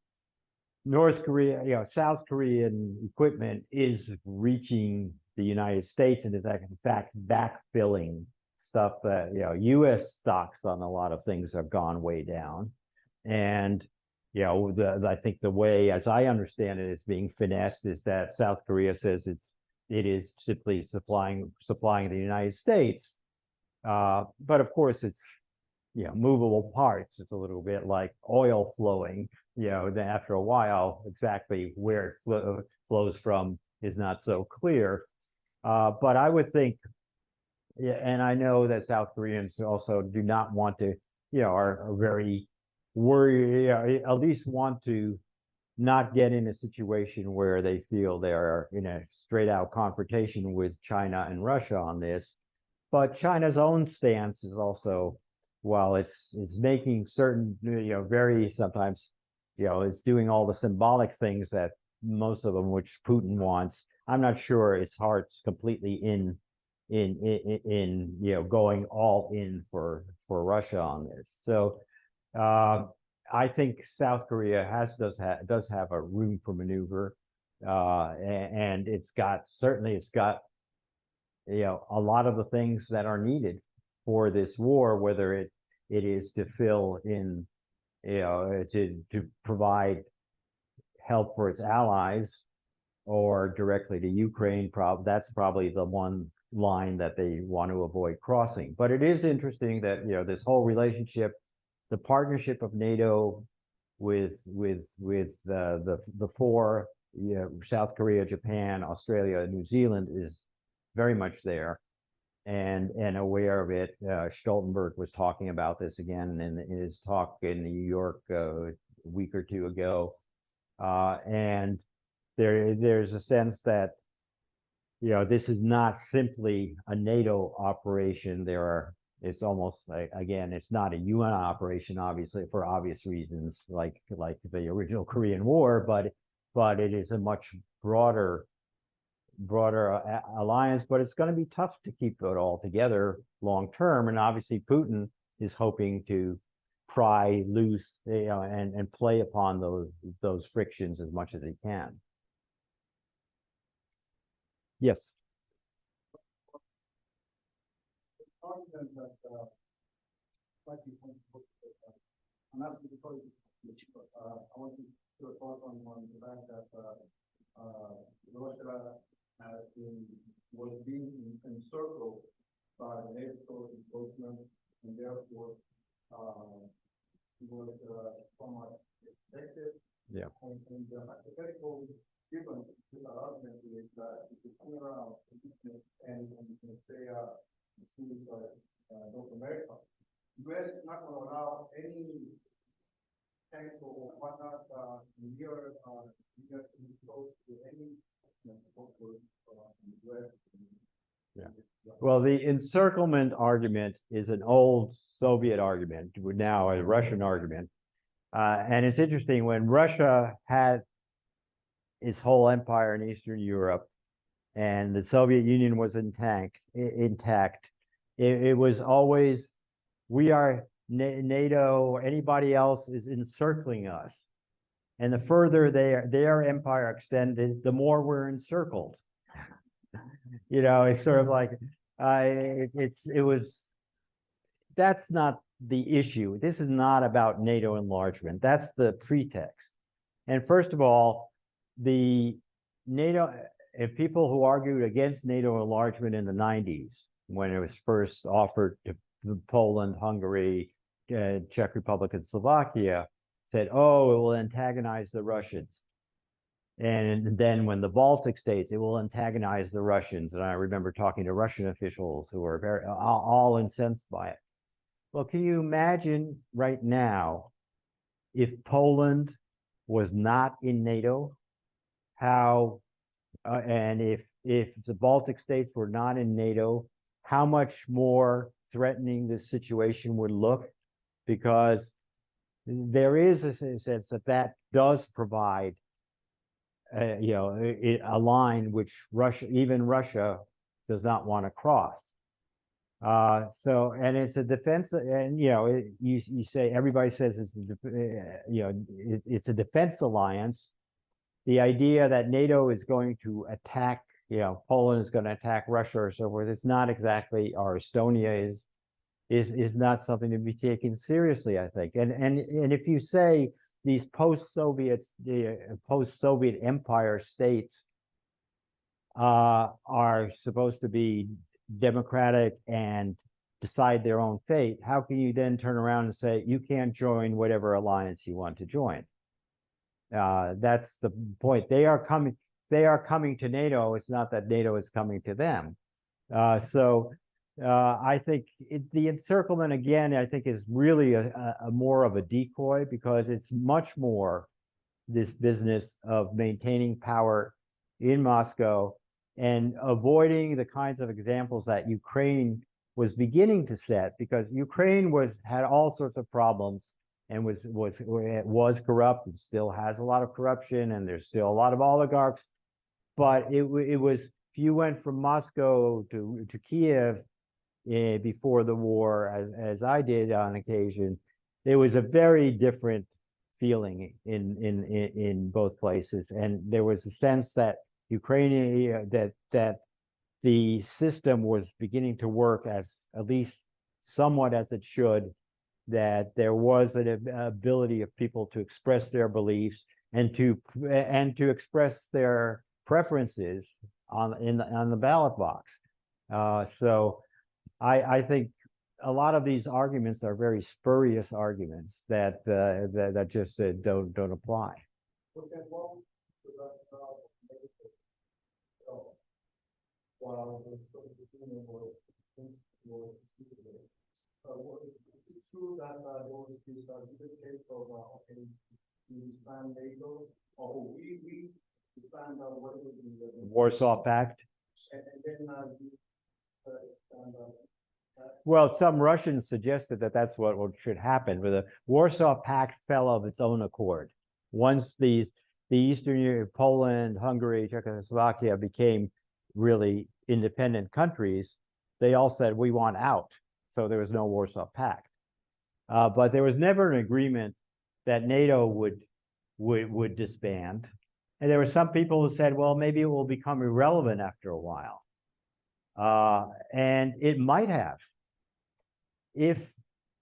B: North Korea, South Korean equipment is reaching the United States and is in fact backfilling stuff that U.S. stocks on a lot of things have gone way down, and I think the way, as I understand it, is being finessed is that South Korea says it is simply supplying the United States, But of course, it's, movable parts. It's a little bit like oil flowing, then after a while, exactly where it flows from is not so clear. But I would think, and I know that South Koreans also do not want to, are very worried, at least want to not get in a situation where they feel they are in a straight out confrontation with China and Russia on this. But China's own stance is also, while it's making certain, very sometimes, it's doing all the symbolic things that most of them, which Putin wants. I'm not sure its heart's completely in going all in for Russia on this. So I think South Korea does have a room for maneuver, and it's got a lot of the things that are needed for this war, whether it is to fill in, to provide help for its allies or directly to Ukraine. That's probably the one line that they want to avoid crossing. But it is interesting that, this whole relationship, the partnership of NATO with the four, South Korea, Japan, Australia, New Zealand, is very much there and aware of it. Stoltenberg was talking about this again in his talk in New York a week or two ago. And there's a sense that, this is not simply a NATO operation. It's almost like, again, it's not a UN operation, obviously, for obvious reasons, like the original Korean War, but it is a much broader alliance. But it's going to be tough to keep it all together long term. And obviously, Putin is hoping to pry loose, and play upon those frictions as much as he can. Yes.
E: I'm asking the question, I want to report on the fact that Russia was being encircled by NATO encroachment, and therefore was somewhat expected.
B: Yeah.
E: And the hypothetical given to the argument is that if you come around and say North America, U.S. is not going to allow any tanks or whatnot near close to any U.S.
B: Yeah. Well, the encirclement argument is an old Soviet argument, now a Russian argument. And it's interesting, when Russia had its whole empire in Eastern Europe and the Soviet Union was intact, it was always, we are NATO, or anybody else is encircling us. And the further their empire extended, the more we're encircled. It's sort of like, that's not the issue. This is not about NATO enlargement. That's the pretext. And first of all, the NATO, if people who argued against NATO enlargement in the 90s, when it was first offered to Poland, Hungary, Czech Republic, and Slovakia, said, oh, it will antagonize the Russians. And then when the Baltic states, it will antagonize the Russians. And I remember talking to Russian officials who were all incensed by it. Well, can you imagine right now, if Poland was not in NATO, and if the Baltic states were not in NATO, how much more threatening this situation would look? Because there is a sense that does provide, a line which even Russia does not want to cross. And it's a defense, and you say, everybody says it's a defense alliance. The idea that NATO is going to attack, Poland is going to attack Russia or so forth, it's not exactly, or Estonia is not something to be taken seriously, I think. And if you say these post-Soviet empire states are supposed to be democratic and decide their own fate, how can you then turn around and say you can't join whatever alliance you want to join? That's the point. They are coming to NATO. It's not that NATO is coming to them. I think the encirclement again, I think, is really a more of a decoy, because it's much more this business of maintaining power in Moscow and avoiding the kinds of examples that Ukraine was beginning to set, because Ukraine had all sorts of problems and was corrupt and still has a lot of corruption, and there's still a lot of oligarchs. But it was, if you went from Moscow to Kiev before the war, as I did on occasion, there was a very different feeling in both places, and there was a sense that Ukraine that the system was beginning to work as at least somewhat as it should, that there was an ability of people to express their beliefs and to express their preferences on the ballot box. So I think a lot of these arguments are very spurious arguments that just don't apply.
E: It's true that there was this case of we disband NATO, or we disband what is the
B: Warsaw Pact.
E: and then
B: Well, some Russians suggested that that's what should happen, but the Warsaw Pact fell of its own accord. Once the Eastern Europe, Poland, Hungary, Czechoslovakia became really independent countries, they all said, we want out. So there was no Warsaw Pact. But there was never an agreement that NATO would disband. And there were some people who said, well, maybe it will become irrelevant after a while. And it might have.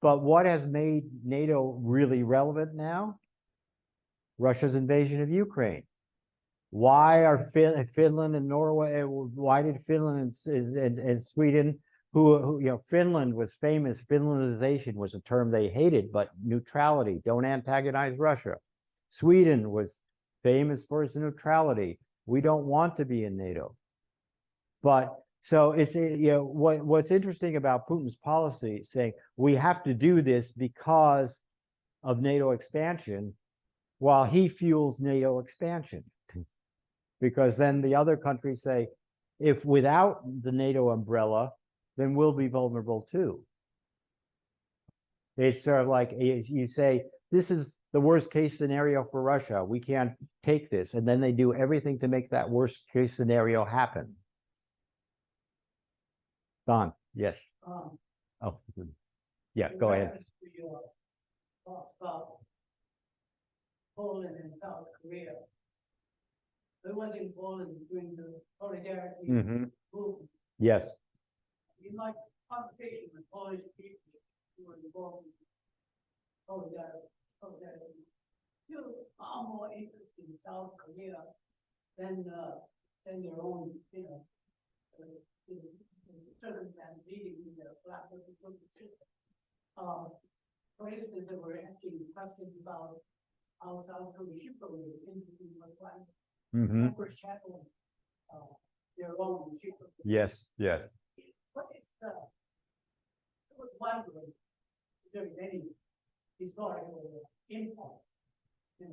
B: But what has made NATO really relevant now? Russia's invasion of Ukraine. Why are Finland and Norway? Why did Finland and Sweden, who Finland was famous? Finlandization was a term they hated, but neutrality, don't antagonize Russia. Sweden was famous for its neutrality. We don't want to be in NATO. But so it's what's interesting about Putin's policy, saying we have to do this because of NATO expansion, while he fuels NATO expansion. Because then the other countries say, if without the NATO umbrella, then we'll be vulnerable too. It's sort of like you say, this is the worst case scenario for Russia. We can't take this. And then they do everything to make that worst case scenario happen. Don, yes. Oh, yeah, go ahead.
F: About Poland and South Korea. There was in Poland during the totalitarian movement.
B: Yes.
F: In my conversation with Polish people who were involved in totalitarian, still far more interested in South Korea than their own, circumstance leading in the black system. For instance, they were asking questions about how South Korea shipbuilding industry was trying to overshadow their own shipbuilding.
B: Yes, yes.
F: What is I was wondering if there is any historical impact, in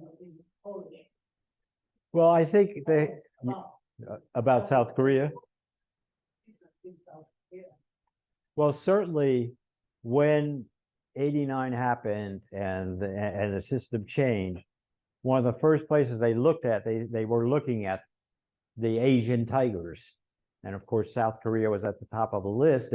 F: Polish.
B: Well, I think about South Korea. Well, certainly when '89 happened and the system changed, one of the first places they looked at, they were looking at the Asian tigers. And of course, South Korea was at the top of the list.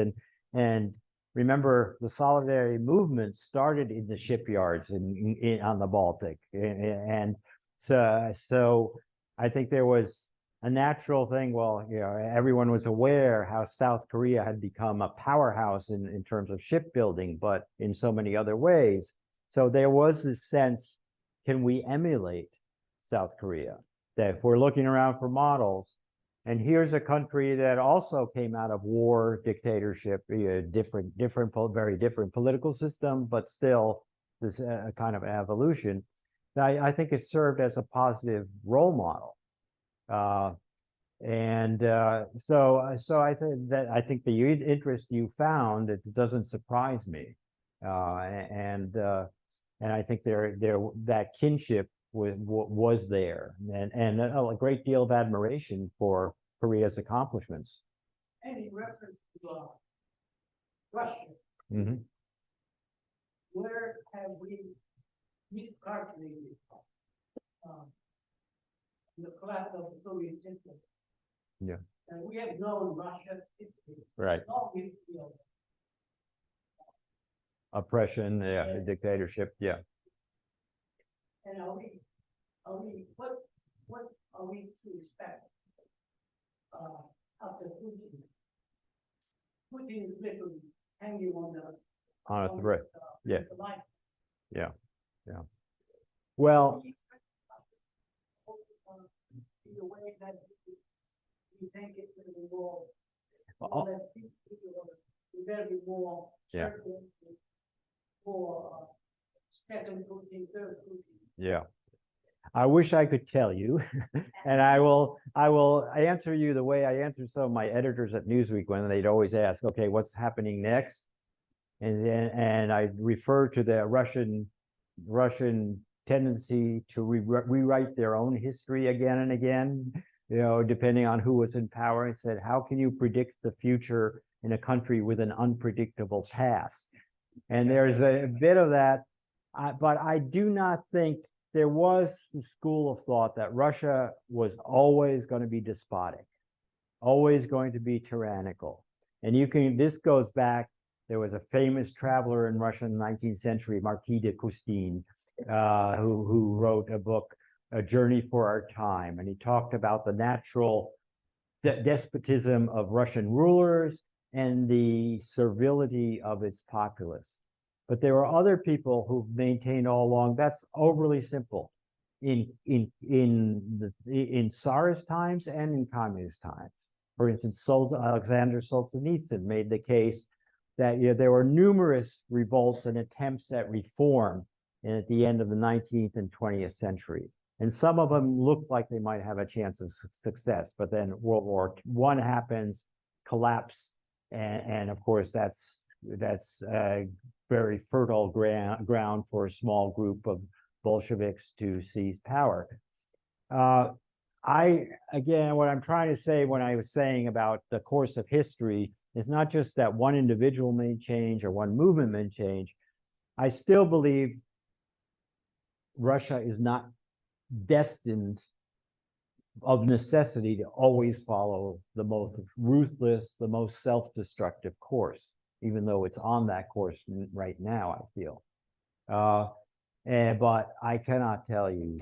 B: And remember, the solidarity movement started in the shipyards on the Baltic. And so I think there was a natural thing. Well, everyone was aware how South Korea had become a powerhouse in terms of shipbuilding, but in so many other ways. So there was this sense, can we emulate South Korea? That if we're looking around for models, And here's a country that also came out of war, dictatorship, very different political system, but still this kind of evolution. I think it served as a positive role model. I think the interest you found, it doesn't surprise me. And I think that kinship was there, and a great deal of admiration for Korea's accomplishments.
F: Any reference to Russia,
B: Mhm.
F: where have we miscalculated the collapse of the Soviet system?
B: Yeah.
F: And we have known Russia's history,
B: Right.
F: long history of
B: Oppression, yeah, dictatorship, yeah.
F: And what are we to expect after Putin? Putin is literally hanging on
B: On a thread, yeah.
F: the line.
B: Yeah. Well,
F: In the way that we think it's going to be more,
B: Oh.
F: less peaceful, we better be more
B: Yeah.
F: certain, more second Putin, third Putin.
B: yeah. I wish I could tell you, and I will answer you the way I answered some of my editors at Newsweek when they'd always ask, okay, what's happening next? And I refer to the Russian tendency to rewrite their own history again and again, depending on who was in power. I said, how can you predict the future in a country with an unpredictable past? And there's a bit of that, but I do not think there was the school of thought that Russia was always going to be despotic, always going to be tyrannical. And this goes back, there was a famous traveler in Russia in the 19th century, Marquis de Custine, who wrote a book, A Journey for Our Time. And he talked about the natural despotism of Russian rulers and the servility of its populace. But there were other people who maintained all along that's overly simple in Tsarist times and in communist times. For instance, Alexander Solzhenitsyn made the case that there were numerous revolts and attempts at reform at the end of the 19th and 20th century. And some of them looked like they might have a chance of success, but then World War I happens, collapse, and of course that's very fertile ground for a small group of Bolsheviks to seize power. Again, what I'm trying to say when I was saying about the course of history is not just that one individual may change or one movement may change. I still believe Russia is not destined of necessity to always follow the most ruthless, the most self-destructive course, even though it's on that course right now, I feel. But I cannot tell you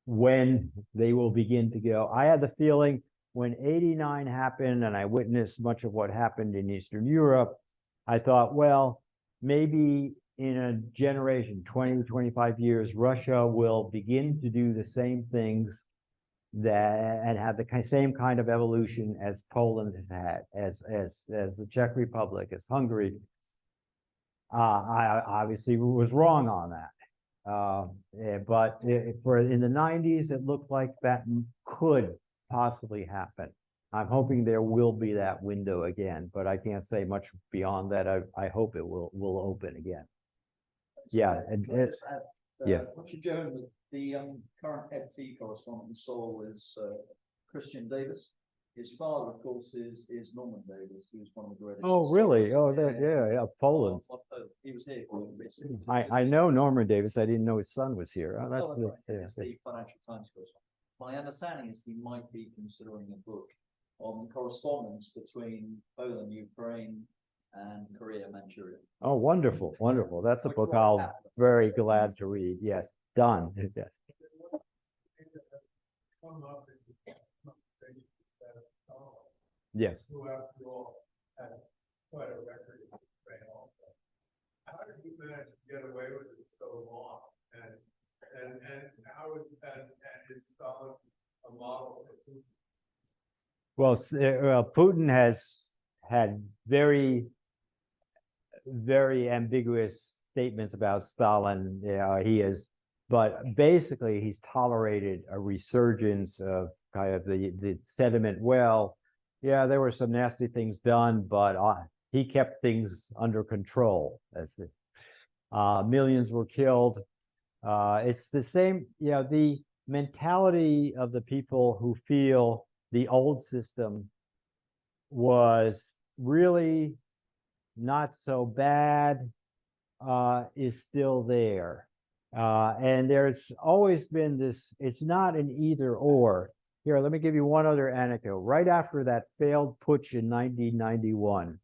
B: when they will begin to go. I had the feeling when '89 happened and I witnessed much of what happened in Eastern Europe, I thought, well, maybe in a generation, 20, 25 years, Russia will begin to do the same things and have the same kind of evolution as Poland has had, as the Czech Republic, as Hungary. I obviously was wrong on that. But in the 90s, it looked like that could possibly happen. I'm hoping there will be that window again, but I can't say much beyond that. I hope it will open again. Yeah, yeah.
D: Richard Jones, the current FT correspondent in Seoul is Christian Davis. His father, of course, is Norman Davis, who's one of the greatest.
B: Oh, really? Oh, yeah, Poland.
D: He was here. Recently.
B: I know Norman Davis. I didn't know his son was here. Oh, that's
D: right.
B: yeah.
D: It's the Financial Times correspondent. My understanding is he might be considering a book on correspondence between Poland, Ukraine, and Korea, Manchuria.
B: Oh, wonderful, wonderful. That's a book I'll very glad to read. Yes, done. Yes. Yes.
E: Who after all had quite a record in Ukraine also. How did you manage to get away with it so long? And how is Stalin a model for Putin?
B: Well, Putin has had very, very ambiguous statements about Stalin. He is, but basically he's tolerated a resurgence of kind of the sentiment. Well, yeah, there were some nasty things done, but he kept things under control. Millions were killed. It's the same, the mentality of the people who feel the old system was really not so bad is still there. And there's always been this, it's not an either or. Here, let me give you one other anecdote. Right after that failed putsch in 1991,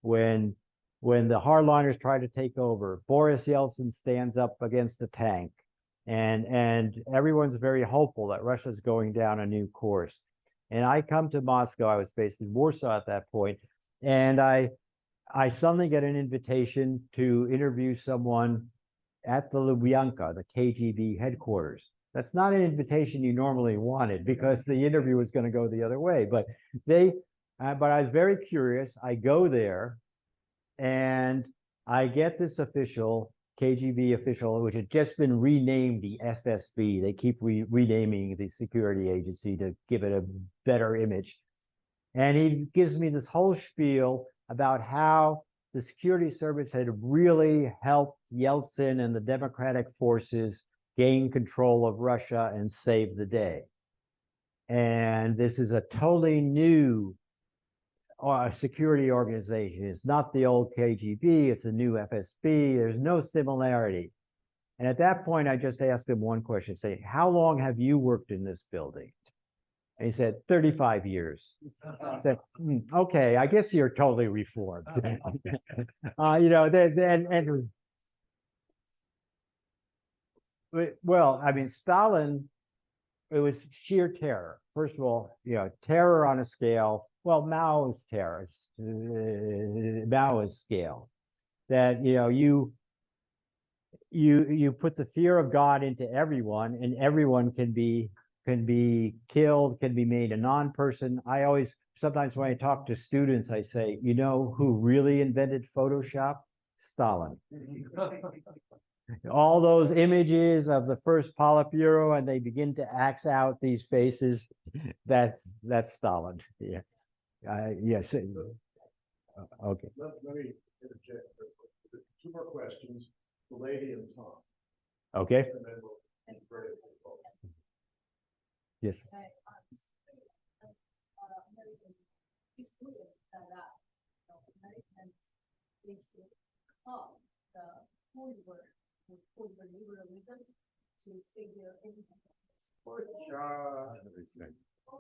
B: when the hardliners tried to take over, Boris Yeltsin stands up against the tank, and everyone's very hopeful that Russia's going down a new course. And I come to Moscow. I was based in Warsaw at that point, and I suddenly get an invitation to interview someone at the Lubyanka, the KGB headquarters. That's not an invitation you normally wanted, because the interview was going to go the other way. But I was very curious. I go there, and I get this KGB official, which had just been renamed the FSB. They keep renaming the security agency to give it a better image. And he gives me this whole spiel about how the security service had really helped Yeltsin and the democratic forces gain control of Russia and save the day. And this is a totally new security organization. It's not the old KGB, it's a new FSB. There's no similarity. And at that point, I just asked him one question, say, how long have you worked in this building? And he said, 35 years. I said, okay, I guess you're totally reformed. Well, I mean, Stalin, it was sheer terror. First of all, terror on a scale. Well, Mao's terror, Mao's scale. That you put the fear of God into everyone, and everyone can be killed, can be made a non-person. Sometimes when I talk to students, I say, you know who really invented Photoshop? Stalin. All those images of the first Politburo, and they begin to axe out these faces. That's Stalin. Yeah. Yes. Okay.
A: Let me interject. Two more questions. The lady and Tom.
B: Okay.
A: And then we'll
B: Yes.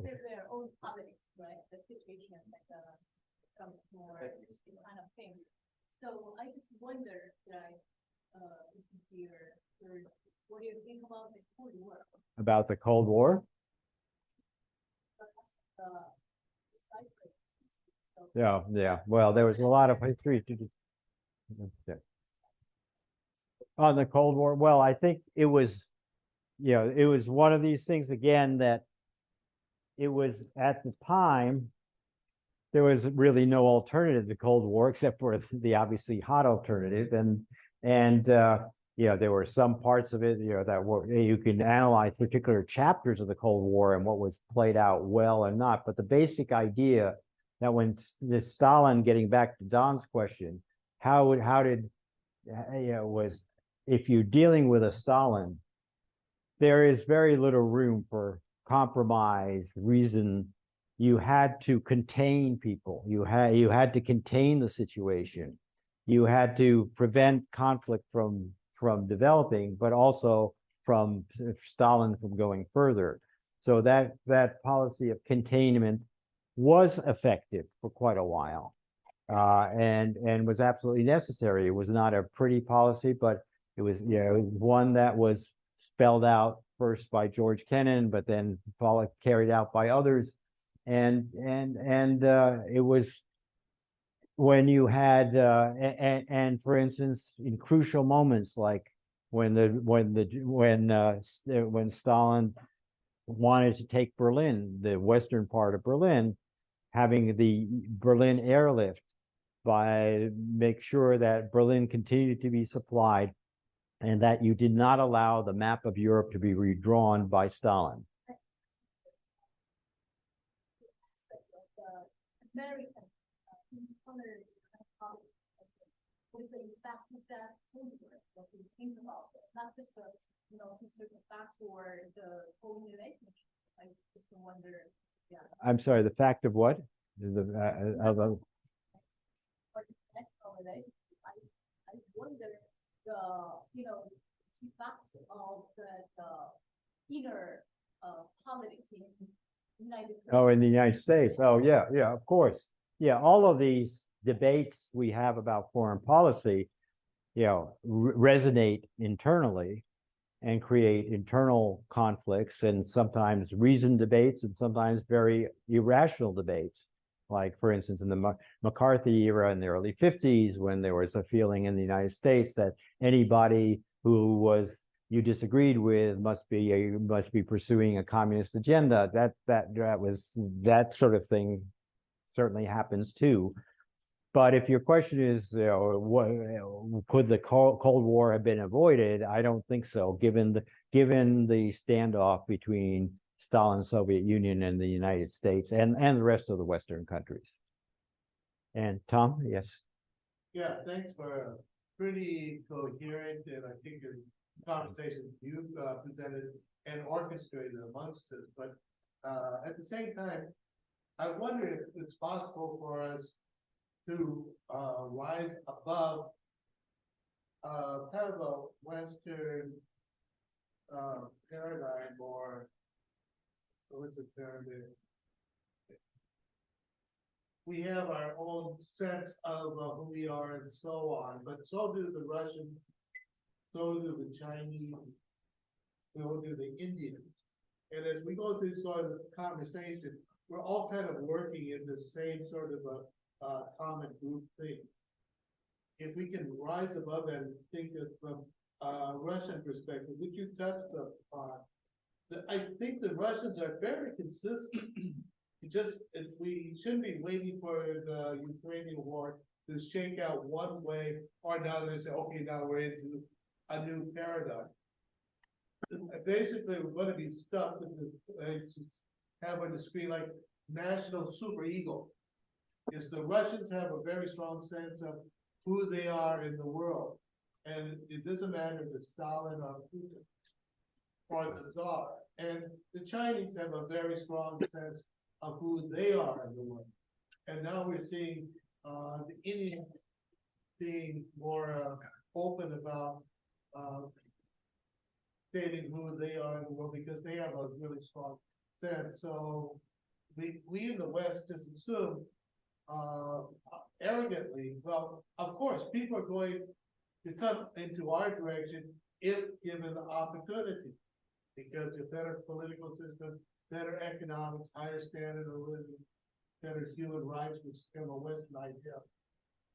F: Their own politics, right? The situation becomes more kind of thing. So I just wonder, what do you think about the Cold War?
B: About the Cold War? Yeah. Well, there was a lot of history to do. On the Cold War. Well, I think it was, it was one of these things again that it was at the time, there was really no alternative to Cold War except for the obviously hot alternative. And there were some parts of it, that were, you can analyze particular chapters of the Cold War and what was played out well and not. But the basic idea that when this Stalin, getting back to Don's question, was if you're dealing with a Stalin, there is very little room for compromise, reason. You had to contain people. You had to contain the situation. You had to prevent conflict from developing, but also from Stalin from going further. So that policy of containment was effective for quite a while, and was absolutely necessary. It was not a pretty policy, but it was one that was spelled out first by George Kennan, but then carried out by others, and it was when you had and for instance, in crucial moments like when Stalin wanted to take Berlin, the western part of Berlin, having the Berlin airlift by make sure that Berlin continued to be supplied and that you did not allow the map of Europe to be redrawn by Stalin.
F: American component with the fact that what we think about it, not just the historical fact or the whole relationship. I just wonder, yeah.
B: I'm sorry, the fact of what?
F: Or the next relationship. I wonder the facts of the inner politics in United States.
B: Oh, in the United States. Oh, yeah, yeah, of course. Yeah, all of these debates we have about foreign policy, resonate internally and create internal conflicts and sometimes reasoned debates and sometimes very irrational debates. Like, for instance, in the McCarthy era in the early 50s, when there was a feeling in the United States that anybody who you disagreed with must be pursuing a communist agenda. That sort of thing certainly happens too. But if your question is, could the Cold War have been avoided? I don't think so, given the standoff between Stalin's Soviet Union and the United States and the rest of the Western countries. And Tom, yes.
E: Yeah, thanks for a pretty coherent and I think a conversation you've presented and orchestrated amongst us. But at the same time, I wonder if it's possible for us to rise above kind of a Western paradigm, or what's the term? We have our own sense of who we are and so on, but so do the Russians, so do the Chinese, so do the Indians. And as we go through sort of conversation, we're all kind of working in the same sort of a common group thing. If we can rise above that and think of from Russian perspective, which you touched upon, I think the Russians are very consistent. We shouldn't be waiting for the Ukrainian war to shake out one way or another and say, okay, now we're into a new paradigm. Basically, we're going to be stuck with have on the screen like national superego. Is the Russians have a very strong sense of who they are in the world. And it doesn't matter if it's Stalin or Putin or the Tsar. And the Chinese have a very strong sense of who they are in the world. And now we're seeing the Indians being more open about stating who they are in the world because they have a really strong sense. So we in the West just assume arrogantly, well, of course, people are going to come into our direction if given the opportunity, because a better political system, better economics, higher standard of living, better human rights, which is kind of a Western idea.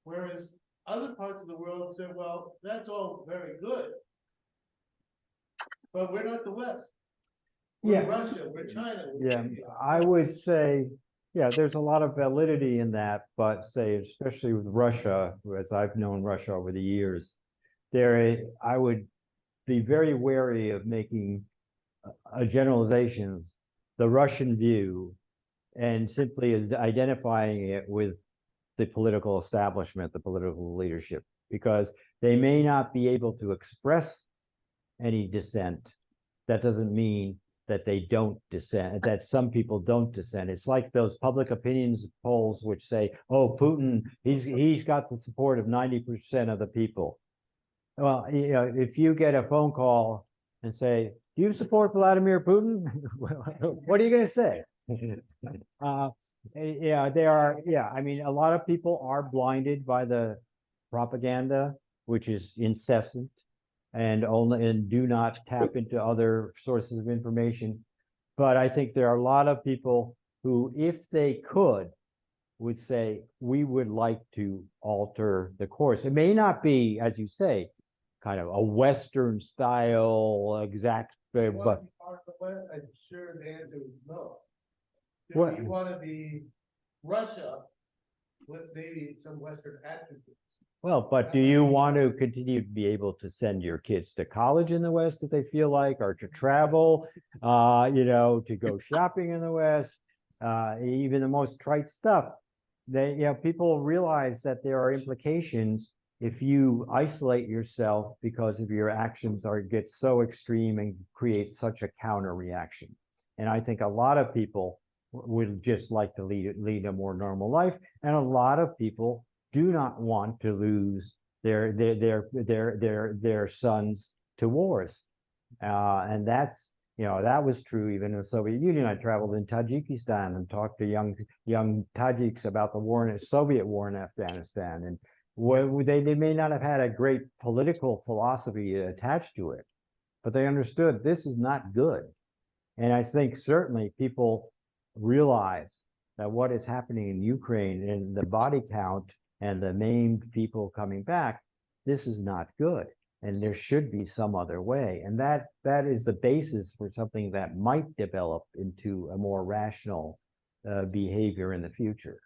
E: Whereas other parts of the world say, well, that's all very good, but we're not the West. We're Russia, we're China, we're India.
B: I would say, there's a lot of validity in that, but say, especially with Russia, as I've known Russia over the years, I would be very wary of making generalizations, the Russian view, and simply as identifying it with the political establishment, the political leadership, because they may not be able to express any dissent. That doesn't mean that they don't dissent, that some people don't dissent. It's like those public opinions polls which say, oh, Putin, he's got the support of 90% of the people. Well, if you get a phone call and say, do you support Vladimir Putin? What are you going to say? I mean, a lot of people are blinded by the propaganda, which is incessant, and do not tap into other sources of information. But I think there are a lot of people who, if they could, would say, we would like to alter the course. It may not be, as you say, kind of a Western style exact, but
E: I'm sure the answer is no. Do you want to be Russia with maybe some Western attributes.
B: Well, but do you want to continue to be able to send your kids to college in the West if they feel like, or to travel, to go shopping in the West, even the most trite stuff? People realize that there are implications if you isolate yourself because of your actions get so extreme and create such a counter reaction. And I think a lot of people would just like to lead a more normal life, and a lot of people do not want to lose their sons to wars, and that was true even in the Soviet Union. I traveled in Tajikistan and talked to young Tajiks about the Soviet war in Afghanistan, and they may not have had a great political philosophy attached to it, but they understood this is not good. And I think certainly people realize that what is happening in Ukraine and the body count and the maimed people coming back, this is not good. And there should be some other way. And that is the basis for something that might develop into a more rational behavior in the future.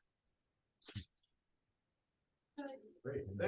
C: Great, thank you.